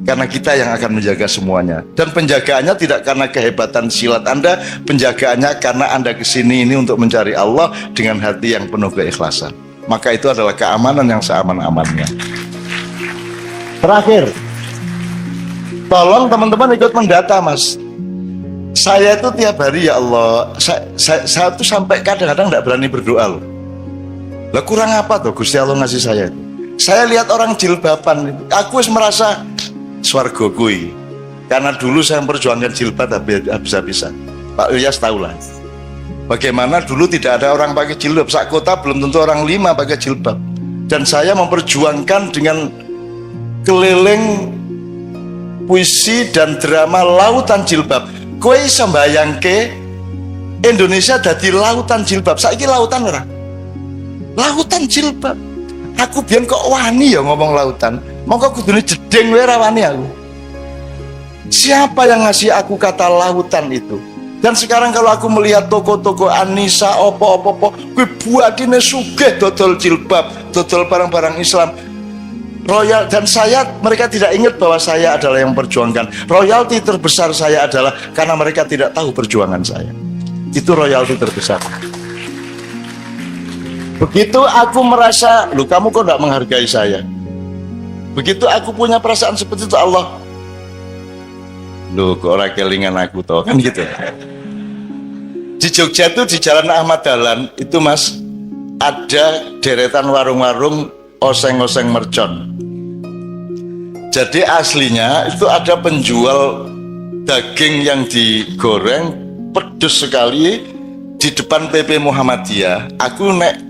Karena kita yang akan menjaga semuanya. Dan penjagaannya tidak karena kehebatan silat Anda, penjagaannya karena Anda kesini ini untuk mencari Allah dengan hati yang penuh keikhlasan. Maka itu adalah keamanan yang seaman-amannya. Terakhir, tolong teman-teman ikut mendata, Mas. Saya itu tiap hari, ya Allah, saya tuh sampai kadang-kadang tidak berani berdoa loh. Lah kurang apa tuh Gusti Allah ngasih saya itu? Saya lihat orang jilbaban, aku merasa swarga kui. Karena dulu saya memperjuangkan jilbab habis-habisan. Pak Ilyas tahulah. Bagaimana dulu tidak ada orang pakai jilbab. Sak kota belum tentu orang 5 pakai jilbab. Dan saya memperjuangkan dengan keliling puisi dan drama lautan jilbab. Kowe iso mbayangke Indonesia dadi lautan jilbab. Saiki lautan ora? Lautan jilbab. Aku biyen kok wani ya ngomong lautan. Mongko kudune jedeng wae ra wani aku. Siapa yang ngasih aku kata lautan itu? Dan sekarang kalau aku melihat toko-toko Anissa, opo-opo, gue buatine sugih dodol jilbab, dodol barang-barang Islam. Royal, dan mereka tidak ingat bahwa saya adalah yang memperjuangkan. Royalti terbesar saya adalah karena mereka tidak tahu perjuangan saya. Itu royalti terbesar. Begitu aku merasa, loh kamu kok tidak menghargai saya? Begitu aku punya perasaan seperti itu, Allah, loh kok orang kelingan aku toh, kan gitu. Di Jogja itu di Jalan Ahmad Dahlan itu, Mas, ada deretan warung-warung oseng-oseng mercon. Jadi aslinya itu ada penjual daging yang digoreng pedes sekali di depan PP Muhammadiyah. Aku nek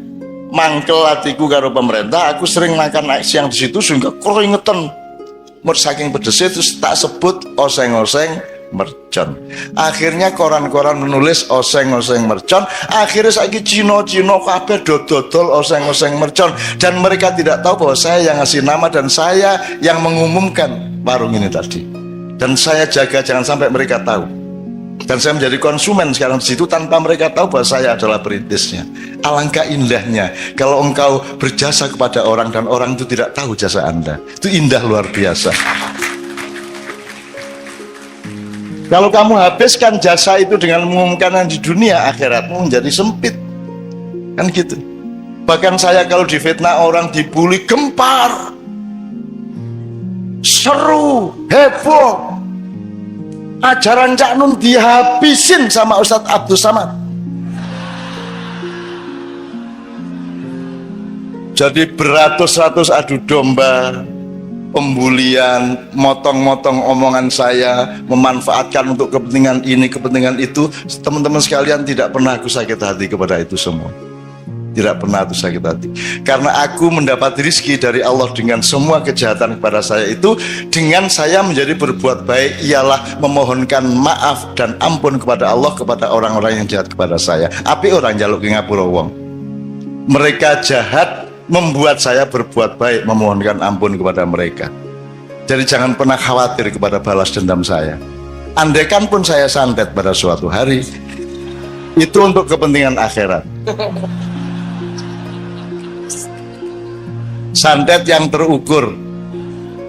mangkel hatiku karo pemerintah, aku sering makan siang di situ sehingga keringetan. Saking pedesnya terus tak sebut oseng-oseng mercon. Akhirnya koran-koran menulis oseng-oseng mercon. Akhirnya saiki Cino-Cino kabeh dodol oseng-oseng mercon. Dan mereka tidak tahu bahwa saya yang ngasih nama dan saya yang mengumumkan warung ini tadi. Dan saya jaga jangan sampai mereka tahu. Dan saya menjadi konsumen sekarang di situ tanpa mereka tahu bahwa saya adalah perintisnya. Alangkah indahnya kalau engkau berjasa kepada orang dan orang itu tidak tahu jasa Anda. Itu indah luar biasa. Kalau kamu habiskan jasa itu dengan mengumumkan yang di dunia, akhiratmu menjadi sempit. Kan gitu. Bahkan saya kalau difitnah orang, dibully, gempar, seru, heboh. Ajaran Cak Nun dihabisin sama Ustadz Abdul Samad. Jadi beratus-ratus adu domba, pembulian, motong-motong omongan saya, memanfaatkan untuk kepentingan ini, kepentingan itu. Teman-teman sekalian, tidak pernah aku sakit hati kepada itu semua. Tidak pernah aku sakit hati. Karena aku mendapat rezeki dari Allah dengan semua kejahatan kepada saya itu. Dengan saya menjadi berbuat baik ialah memohonkan maaf dan ampun kepada Allah, kepada orang-orang yang jahat kepada saya. Api orang jaluk ke ngapura wong. Mereka jahat membuat saya berbuat baik, memohonkan ampun kepada mereka. Jadi jangan pernah khawatir kepada balas dendam saya. Andaikan pun saya santet pada suatu hari, itu untuk kepentingan akhirat. Santet yang terukur,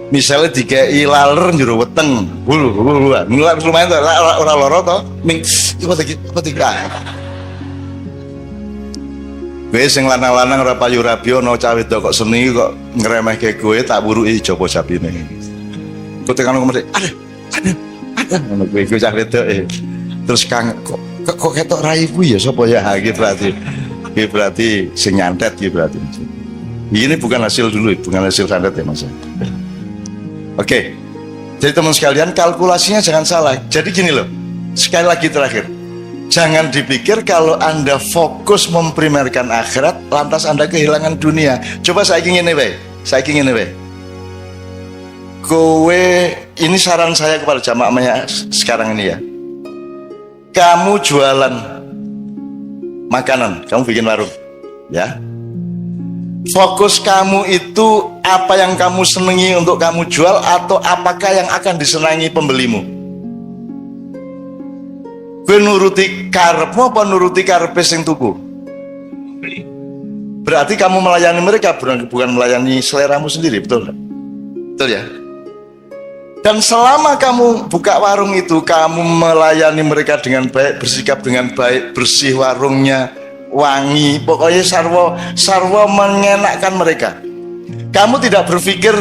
misalnya dikei laler njero weteng, nulak lumayan tuh, orang loro toh, ming, apa tiga. Gue sing lanang-lanang ora payu rabi ono cawe kok seni kok ngremehke kowe tak buruki coba sapine. Kok tekan ngomong, ada, ngono kowe cah wedok terus kang kok ketok raiku ya sapa ya gitu berarti. Iki berarti sing nyantet iki berarti. Ini bukan hasil dulu, bukan hasil santet ya Mas. Oke. Jadi teman sekalian, kalkulasinya jangan salah. Jadi gini loh. Sekali lagi terakhir. Jangan dipikir kalau Anda fokus memprimerkan akhirat, lantas Anda kehilangan dunia. Coba saya ingin ini, kowe, ini saran saya kepada jamaahnya sekarang ini ya. Kamu jualan makanan, kamu bikin warung, ya. Fokus kamu itu apa yang kamu senangi untuk kamu jual atau apakah yang akan disenangi pembelimu? Gue nuruti karepmu apa nuruti karepe sing tuku? Berarti kamu melayani mereka bukan melayani seleramu sendiri, betul? Betul ya? Dan selama kamu buka warung itu, kamu melayani mereka dengan baik, bersikap dengan baik, bersih warungnya, wangi, pokoknya sarwa mengenakkan mereka. Kamu tidak berpikir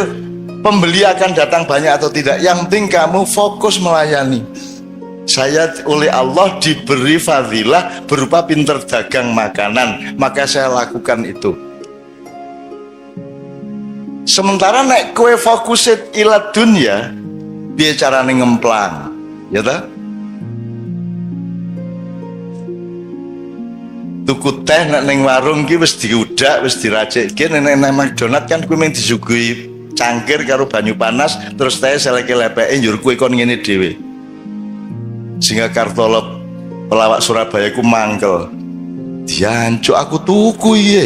pembeli akan datang banyak atau tidak, yang penting kamu fokus melayani. Saya oleh Allah diberi fadilah berupa pinter dagang makanan, maka saya lakukan itu. Sementara nek kowe fokus ila dunya, piye carane ngemplang, ya ta? Tuku teh nek ning warung ki wis diudak, wis diracikke, nek nang McDonald kan kuwi mung disuguhi cangkir karo banyu panas, terus teh seleke lepeke njur kuwi kon ngene dhewe. Sehingga Kartolo pelawak Surabaya ku mangkel. Diancuk aku tuku iye.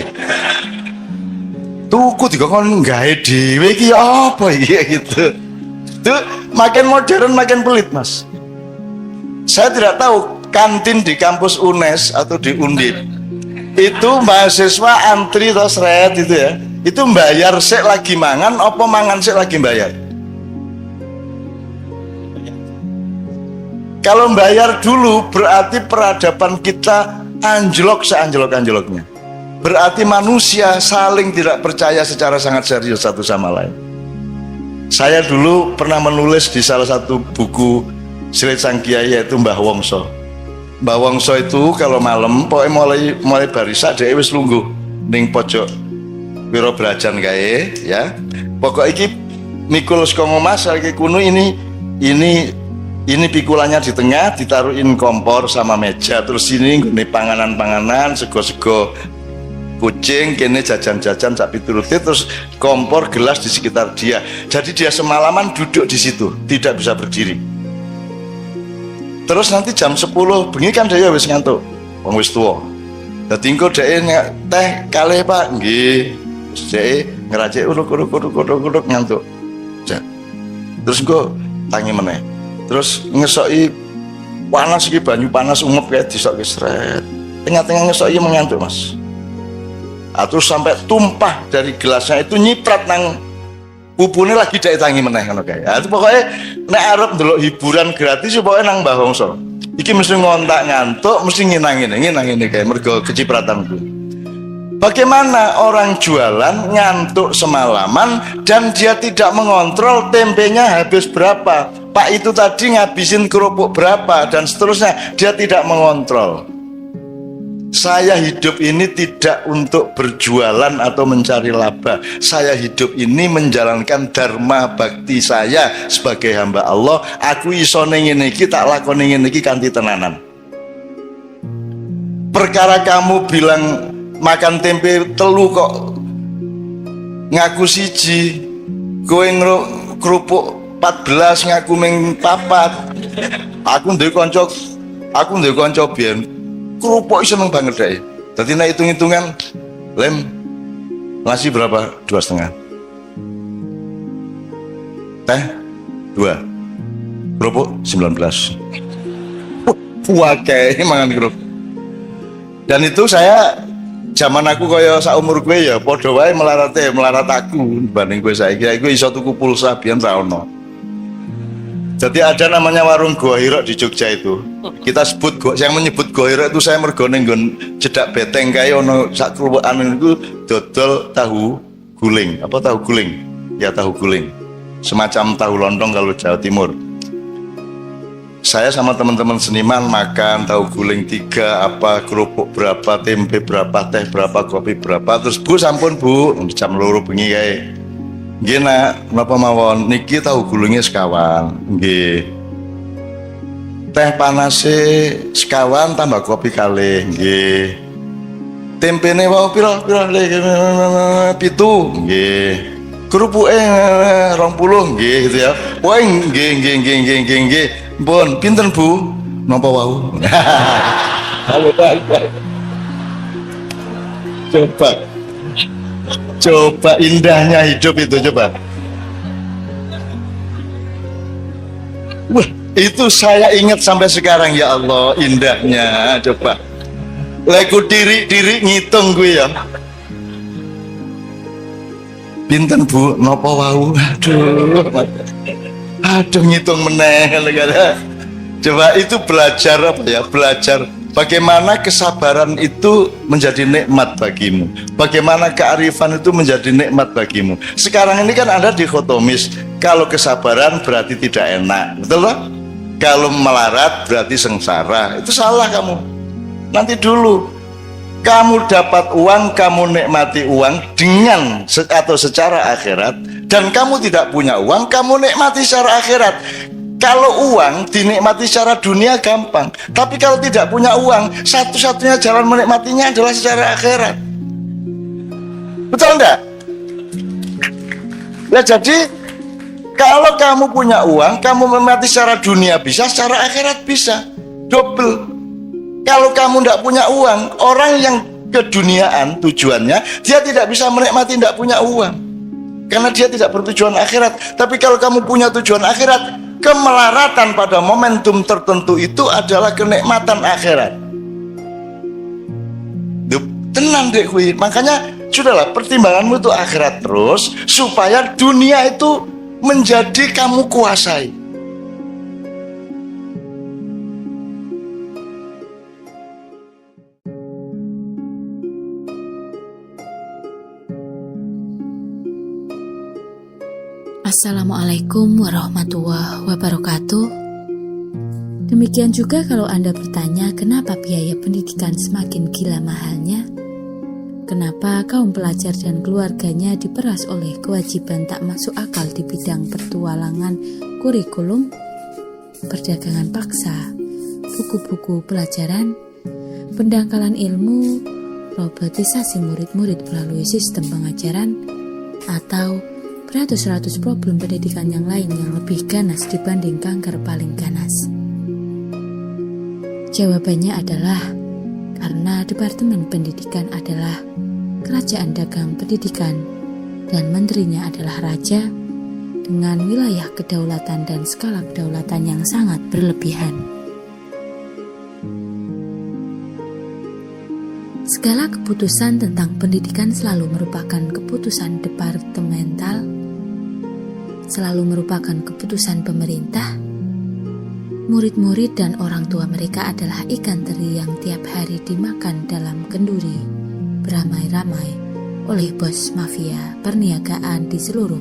Tuku dikon gawe dhewe iki apa iki gitu. Itu makin modern makin pelit, Mas. Saya tidak tahu kantin di kampus UNES atau di Undip itu mahasiswa antri terus red itu ya. Itu bayar sik lagi mangan apa mangan sik lagi bayar? Kalau bayar dulu berarti peradaban kita anjlok seanjlok-anjloknya. Berarti manusia saling tidak percaya secara sangat serius satu sama lain. Saya dulu pernah menulis di salah satu buku Silit Sang Kiai yaitu Mbah Wongso. Mbah Wongso itu kalau malam pokoknya mulai barisa dia wis lungguh ning pojok Wiro Brajan kae ya. Pokok iki mikul saka ngomas iki kuno ini pikulannya di tengah, ditaruhin kompor sama meja, terus ini panganan-panganan, sego-sego kucing, kene jajan-jajan sak piturute, terus kompor gelas di sekitar dia. Jadi dia semalaman duduk di situ, tidak bisa berdiri. Terus nanti jam 10 bengi kan dia wis ngantuk, wong wis tuwa. Dadi engko dhek teh kalih Pak, nggih. Dhek ngeracik uruk ngantuk. Terus engko tangi meneh. Terus ngesoki panas iki banyu panas umep kayak disoki sret. Tengah-tengah ngesoki mengantuk, Mas. Terus sampai tumpah dari gelasnya itu nyiprat nang pupune lagi dhek tangi meneh ngono kae. Itu pokoknya nek arep ndelok hiburan gratis pokoke nang Mbah Wongso. Iki mesti ngontak ngantuk, mesti nginang-nginang kae mergo kecipratanku. Bagaimana orang jualan ngantuk semalaman dan dia tidak mengontrol tempenya habis berapa, Pak itu tadi ngabisin kerupuk berapa dan seterusnya, dia tidak mengontrol. Saya hidup ini tidak untuk berjualan atau mencari laba. Saya hidup ini menjalankan dharma bakti saya sebagai hamba Allah. Aku iso ning ngene iki tak lakoni ngene iki kanthi tenanan. Perkara kamu bilang makan tempe telu kok ngaku siji, kowe kerupuk 14 ngaku ming 4. Aku ndek kanca biyen kerupuk seneng banget deh. Dadi nek hitung-hitungan lem nasi berapa? 2,5. Teh 2. Kerupuk 19. Wakai mangan kerupuk. Dan itu saya zaman aku kaya sak umur gue ya padha wae melarat aku banding gue saiki gue iso tuku pulsa biyen ra ono. Jadi ada namanya warung Goa Hiro di Jogja itu. Kita sebut yang menyebut Goa Hiro itu saya mergo ning nggon cedak beteng kae ono sak keruwekan itu dodol tahu guling. Apa tahu guling? Ya tahu guling. Semacam tahu lontong kalau Jawa Timur. Saya sama teman-teman seniman makan tahu guling 3, apa kerupuk berapa, tempe berapa, teh berapa, kopi berapa. Terus Bu sampun Bu, jam 2 bengi kae. Nggih nak, napa mawon niki tahu gulungnya sekawan. Nggih. Teh panase sekawan tambah kopi kalih. Nggih. Tempene wau pira 7. Nggih. Kerupuke 20 nggih gitu ya. Wah nggih. Bon, pinten Bu? Napa wau? Coba indahnya hidup itu coba. Wah, itu saya ingat sampai sekarang ya Allah indahnya coba. Leku diri ngitung gue ya. Pinten Bu? Napa wau? Aduh ngitung meneh. Coba itu belajar apa ya? Belajar Bagaimana kesabaran itu menjadi nikmat bagimu? Bagaimana kearifan itu menjadi nikmat bagimu? Sekarang ini kan ada dikotomis. Kalau kesabaran berarti tidak enak, betul loh? Kalau melarat berarti sengsara. Itu salah kamu. Nanti dulu kamu dapat uang, kamu nikmati uang dengan atau secara akhirat, dan kamu tidak punya uang, kamu nikmati secara akhirat. Kalau uang dinikmati secara dunia gampang, tapi kalau tidak punya uang, satu-satunya jalan menikmatinya adalah secara akhirat. Betul enggak? Ya, jadi kalau kamu punya uang, kamu menikmati secara dunia bisa, secara akhirat bisa, double. Kalau kamu tidak punya uang, orang yang keduniaan tujuannya, dia tidak bisa menikmati tidak punya uang, karena dia tidak bertujuan akhirat. Tapi kalau kamu punya tujuan akhirat, kemelaratan pada momentum tertentu itu adalah kenikmatan akhirat. Tenang deh kui. Makanya sudahlah, pertimbanganmu itu akhirat terus, supaya dunia itu menjadi kamu kuasai. Assalamualaikum warahmatullahi wabarakatuh. Demikian juga kalau Anda bertanya kenapa biaya pendidikan semakin gila mahalnya, kenapa kaum pelajar dan keluarganya diperas oleh kewajiban tak masuk akal di bidang petualangan kurikulum, perdagangan paksa, buku-buku pelajaran, pendangkalan ilmu, robotisasi murid-murid melalui sistem pengajaran, atau beratus-ratus problem pendidikan yang lain yang lebih ganas dibanding kanker paling ganas? Jawabannya adalah karena Departemen Pendidikan adalah kerajaan dagang pendidikan dan menterinya adalah raja dengan wilayah kedaulatan dan skala kedaulatan yang sangat berlebihan. Segala keputusan tentang pendidikan selalu merupakan keputusan departemental, selalu merupakan keputusan pemerintah. Murid-murid dan orang tua mereka adalah ikan teri yang tiap hari dimakan dalam kenduri beramai-ramai oleh bos mafia perniagaan di seluruh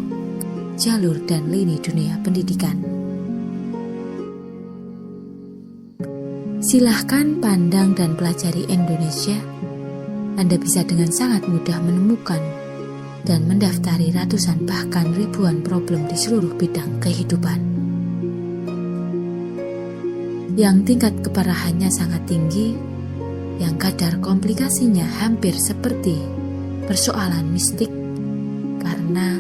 jalur dan lini dunia pendidikan. Silahkan pandang dan pelajari Indonesia. Anda bisa dengan sangat mudah menemukan dan mendaftari ratusan bahkan ribuan problem di seluruh bidang kehidupan, yang tingkat keparahannya sangat tinggi, yang kadar komplikasinya hampir seperti persoalan mistik, karena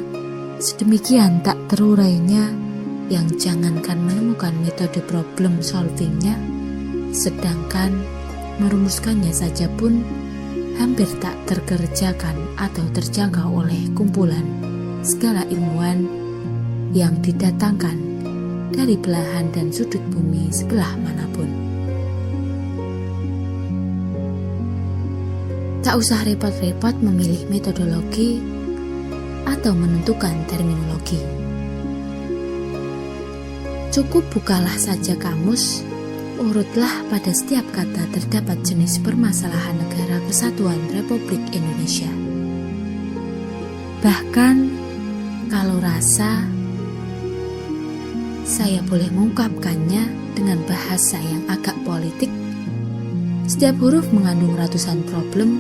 sedemikian tak terurainya yang jangankan menemukan metode problem solvingnya, sedangkan merumuskannya saja pun hampir tak terkerjakan atau terjangkau oleh kumpulan segala ilmuwan yang didatangkan dari belahan dan sudut bumi sebelah manapun. Tak usah repot-repot memilih metodologi atau menentukan terminologi. Cukup bukalah saja kamus, urutlah pada setiap kata terdapat jenis permasalahan negara kesatuan Republik Indonesia. Bahkan kalau rasa, saya boleh mengungkapkannya dengan bahasa yang agak politik. Setiap huruf mengandung ratusan problem,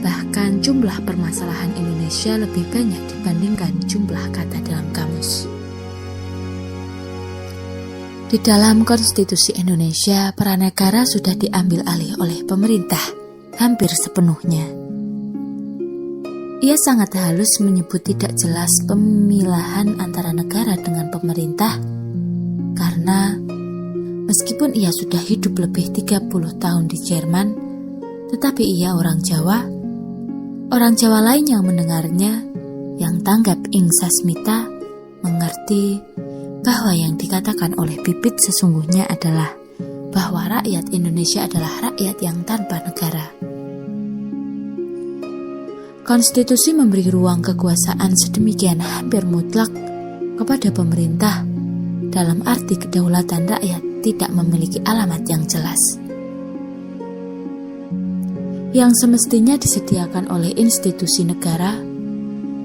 bahkan jumlah permasalahan Indonesia lebih banyak dibandingkan jumlah kata dalam kamus. Di dalam Konstitusi Indonesia, peran negara sudah diambil alih oleh pemerintah hampir sepenuhnya. Ia sangat halus menyebut tidak jelas pemilahan antara negara dengan pemerintah, karena meskipun ia sudah hidup lebih 30 tahun di Jerman, tetapi ia orang Jawa lain yang mendengarnya, yang tanggap ing sasmita, mengerti bahwa yang dikatakan oleh Bibit sesungguhnya adalah bahwa rakyat Indonesia adalah rakyat yang tanpa negara. Konstitusi memberi ruang kekuasaan sedemikian hampir mutlak kepada pemerintah, dalam arti kedaulatan rakyat tidak memiliki alamat yang jelas. yang semestinya disediakan oleh institusi negara,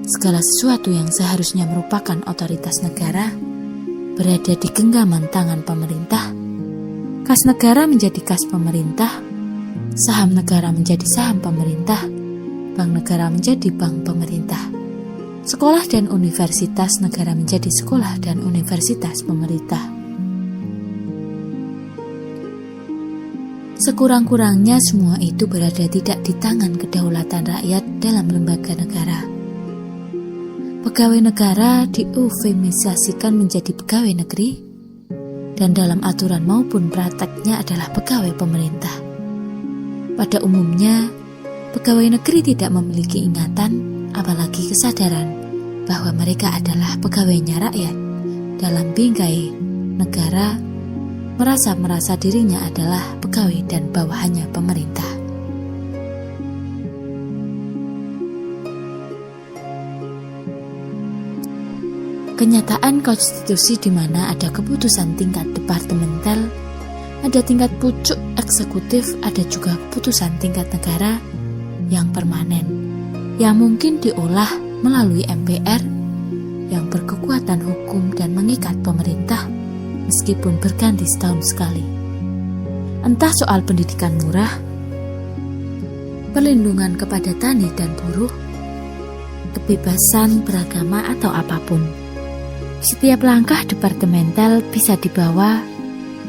segala sesuatu yang seharusnya merupakan otoritas negara berada di genggaman tangan pemerintah. Kas negara menjadi kas pemerintah, saham negara menjadi saham pemerintah, bank negara menjadi bank pemerintah, sekolah dan universitas negara menjadi sekolah dan universitas pemerintah. Sekurang-kurangnya semua itu berada tidak di tangan kedaulatan rakyat dalam lembaga negara. Pegawai negara dieufemisasikan menjadi pegawai negeri, dan dalam aturan maupun prakteknya adalah pegawai pemerintah. Pada umumnya, pegawai negeri tidak memiliki ingatan, apalagi kesadaran, bahwa mereka adalah pegawainya rakyat. Dalam bingkai negara, merasa dirinya adalah pegawai dan bawahannya pemerintah. Kenyataan konstitusi di mana ada keputusan tingkat departemental, ada tingkat pucuk eksekutif, ada juga keputusan tingkat negara yang permanen, yang mungkin diolah melalui MPR yang berkekuatan hukum dan mengikat pemerintah meskipun berganti setahun sekali. Entah soal pendidikan murah, perlindungan kepada tani dan buruh, kebebasan beragama atau apapun. Setiap langkah departemental bisa dibawa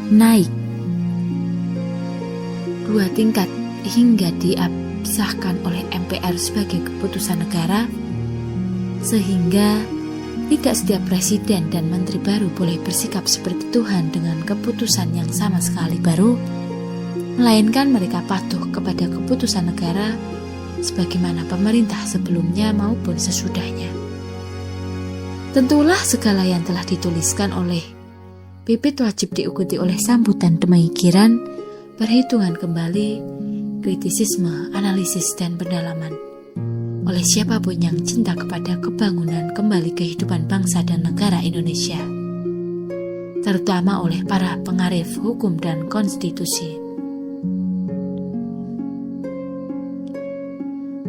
naik 2 tingkat hingga diabsahkan oleh MPR sebagai keputusan negara, sehingga tidak setiap presiden dan menteri baru boleh bersikap seperti Tuhan dengan keputusan yang sama sekali baru, melainkan mereka patuh kepada keputusan negara sebagaimana pemerintah sebelumnya maupun sesudahnya. Tentulah segala yang telah dituliskan oleh bibit wajib diikuti oleh sambutan demikiran, perhitungan kembali, kritisisme, analisis, dan pendalaman oleh siapapun yang cinta kepada kebangunan kembali kehidupan bangsa dan negara Indonesia, terutama oleh para pengarif hukum dan konstitusi.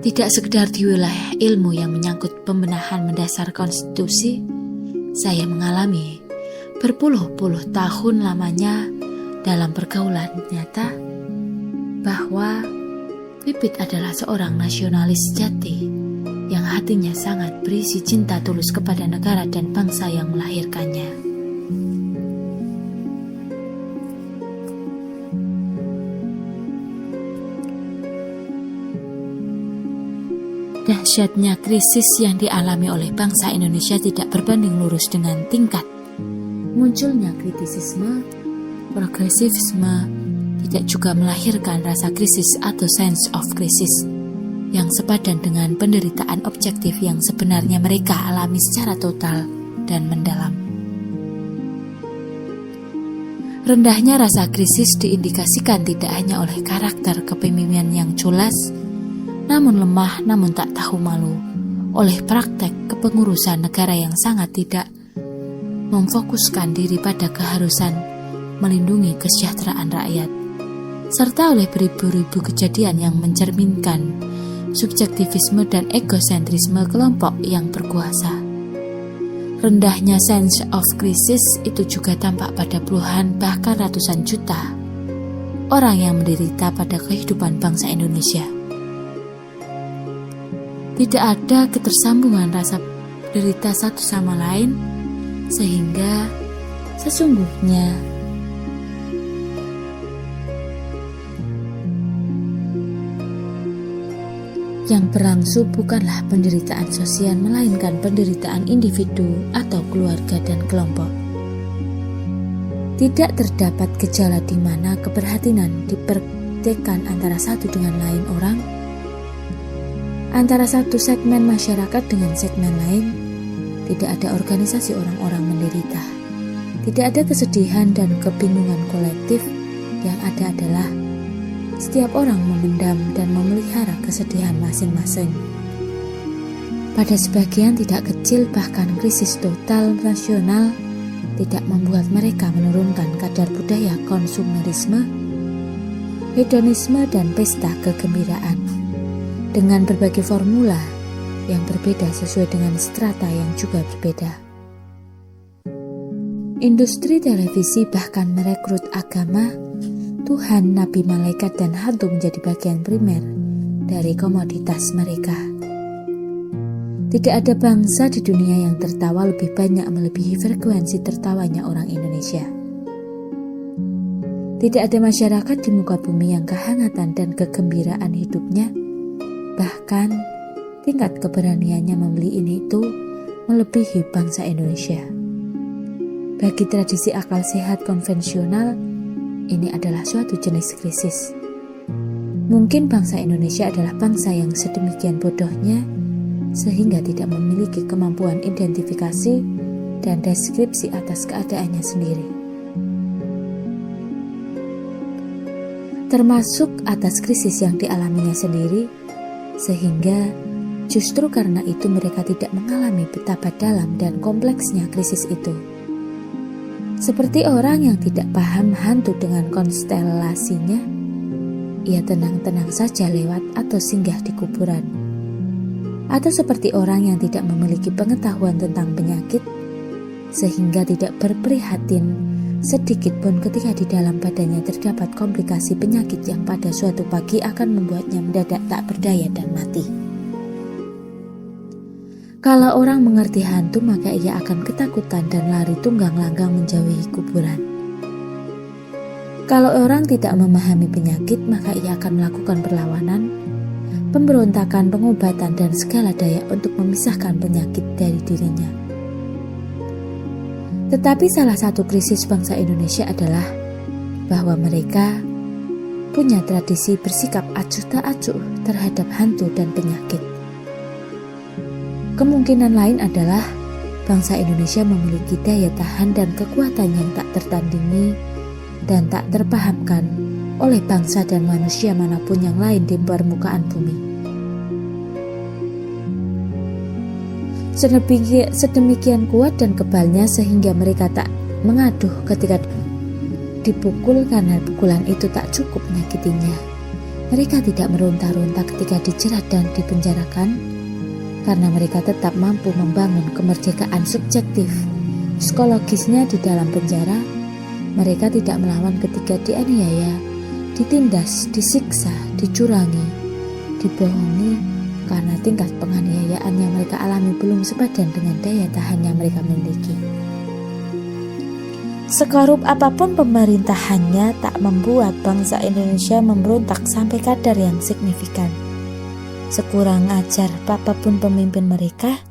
Tidak sekedar di wilayah ilmu yang menyangkut pembenahan mendasar konstitusi, saya mengalami berpuluh-puluh tahun lamanya dalam pergaulan nyata bahwa Pipit adalah seorang nasionalis sejati yang hatinya sangat berisi cinta tulus kepada negara dan bangsa yang melahirkannya. Dahsyatnya krisis yang dialami oleh bangsa Indonesia tidak berbanding lurus dengan tingkat munculnya kritisisme, progresivisme, tidak juga melahirkan rasa krisis atau sense of crisis yang sepadan dengan penderitaan objektif yang sebenarnya mereka alami secara total dan mendalam. Rendahnya rasa krisis diindikasikan tidak hanya oleh karakter kepemimpinan yang culas, namun lemah namun tak tahu malu, oleh praktek kepengurusan negara yang sangat tidak memfokuskan diri pada keharusan melindungi kesejahteraan rakyat, serta oleh beribu-ribu kejadian yang mencerminkan subjektivisme dan egosentrisme kelompok yang berkuasa. Rendahnya sense of crisis itu juga tampak pada puluhan bahkan ratusan juta orang yang menderita pada kehidupan bangsa Indonesia. Tidak ada ketersambungan rasa derita satu sama lain, sehingga sesungguhnya yang berlangsung bukanlah penderitaan sosial, melainkan penderitaan individu atau keluarga dan kelompok. Tidak terdapat gejala di mana keprihatinan dipraktikkan antara satu dengan lain orang, antara satu segmen masyarakat dengan segmen lain. Tidak ada organisasi orang-orang menderita. Tidak ada kesedihan dan kebingungan kolektif. Yang ada adalah setiap orang memendam dan memelihara kesedihan masing-masing. Pada sebagian tidak kecil, bahkan krisis total nasional tidak membuat mereka menurunkan kadar budaya konsumerisme hedonisme dan pesta kegembiraan dengan berbagai formula yang berbeda sesuai dengan strata yang juga berbeda. Industri televisi bahkan merekrut agama, Tuhan, nabi, malaikat, dan hantu menjadi bagian primer dari komoditas mereka. Tidak ada bangsa di dunia yang tertawa lebih banyak melebihi frekuensi tertawanya orang Indonesia. Tidak ada masyarakat di muka bumi yang kehangatan dan kegembiraan hidupnya, bahkan tingkat keberaniannya membeli ini itu melebihi bangsa Indonesia. Bagi tradisi akal sehat konvensional, ini adalah suatu jenis krisis. Mungkin bangsa Indonesia adalah bangsa yang sedemikian bodohnya sehingga tidak memiliki kemampuan identifikasi dan deskripsi atas keadaannya sendiri. Termasuk atas krisis yang dialaminya sendiri, sehingga justru karena itu mereka tidak mengalami betapa dalam dan kompleksnya krisis itu. Seperti orang yang tidak paham hantu dengan konstelasinya, ia tenang-tenang saja lewat atau singgah di kuburan. Atau seperti orang yang tidak memiliki pengetahuan tentang penyakit, sehingga tidak berprihatin sedikit pun ketika di dalam badannya terdapat komplikasi penyakit yang pada suatu pagi akan membuatnya mendadak tak berdaya dan mati. Kalau orang mengerti hantu, maka ia akan ketakutan dan lari tunggang langgang menjauhi kuburan. Kalau orang tidak memahami penyakit, maka ia akan melakukan perlawanan, pemberontakan, pengobatan, dan segala daya untuk memisahkan penyakit dari dirinya. Tetapi salah satu krisis bangsa Indonesia adalah bahwa mereka punya tradisi bersikap acuh tak acuh terhadap hantu dan penyakit. Kemungkinan lain adalah bangsa Indonesia memiliki daya tahan dan kekuatan yang tak tertandingi dan tak terpahamkan oleh bangsa dan manusia manapun yang lain di permukaan bumi. Sedemikian kuat dan kebalnya sehingga mereka tak mengaduh ketika dipukul karena pukulan itu tak cukup menyakitinya. Mereka tidak meronta-ronta ketika dijerat dan dipenjarakan karena mereka tetap mampu membangun kemerdekaan subjektif psikologisnya di dalam penjara. Mereka tidak melawan ketika dianiaya, ditindas, disiksa, dicurangi, dibohongi karena tingkat penganiayaan yang mereka alami belum sepadan dengan daya tahan yang mereka miliki. Sekorup apapun pemerintahannya tak membuat bangsa Indonesia memberontak sampai kadar yang signifikan. Sekurang ajar apapun pemimpin mereka,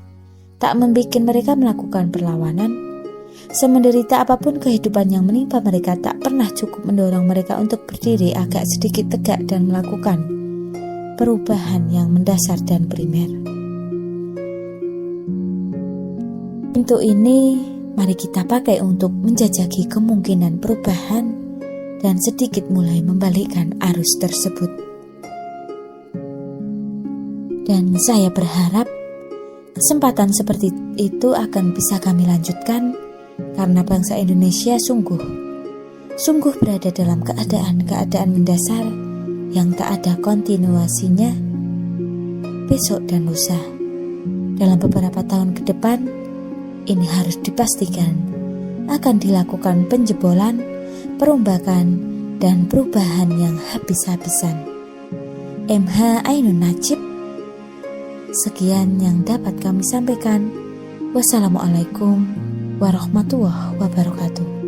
tak membuat mereka melakukan perlawanan. Semenderita apapun kehidupan yang menimpa mereka, tak pernah cukup mendorong mereka untuk berdiri agak sedikit tegak dan melakukan perubahan yang mendasar dan primer. Untuk ini, mari kita pakai untuk menjajaki kemungkinan perubahan dan sedikit mulai membalikkan arus tersebut. Dan saya berharap kesempatan seperti itu akan bisa kami lanjutkan karena bangsa Indonesia sungguh berada dalam keadaan mendasar yang tak ada kontinuasinya besok dan lusa. Dalam beberapa tahun ke depan, ini harus dipastikan akan dilakukan penjebolan, perombakan, dan perubahan yang habis-habisan. MH Ainun Najib. Sekian yang dapat kami sampaikan. Wassalamualaikum warahmatullahi wabarakatuh.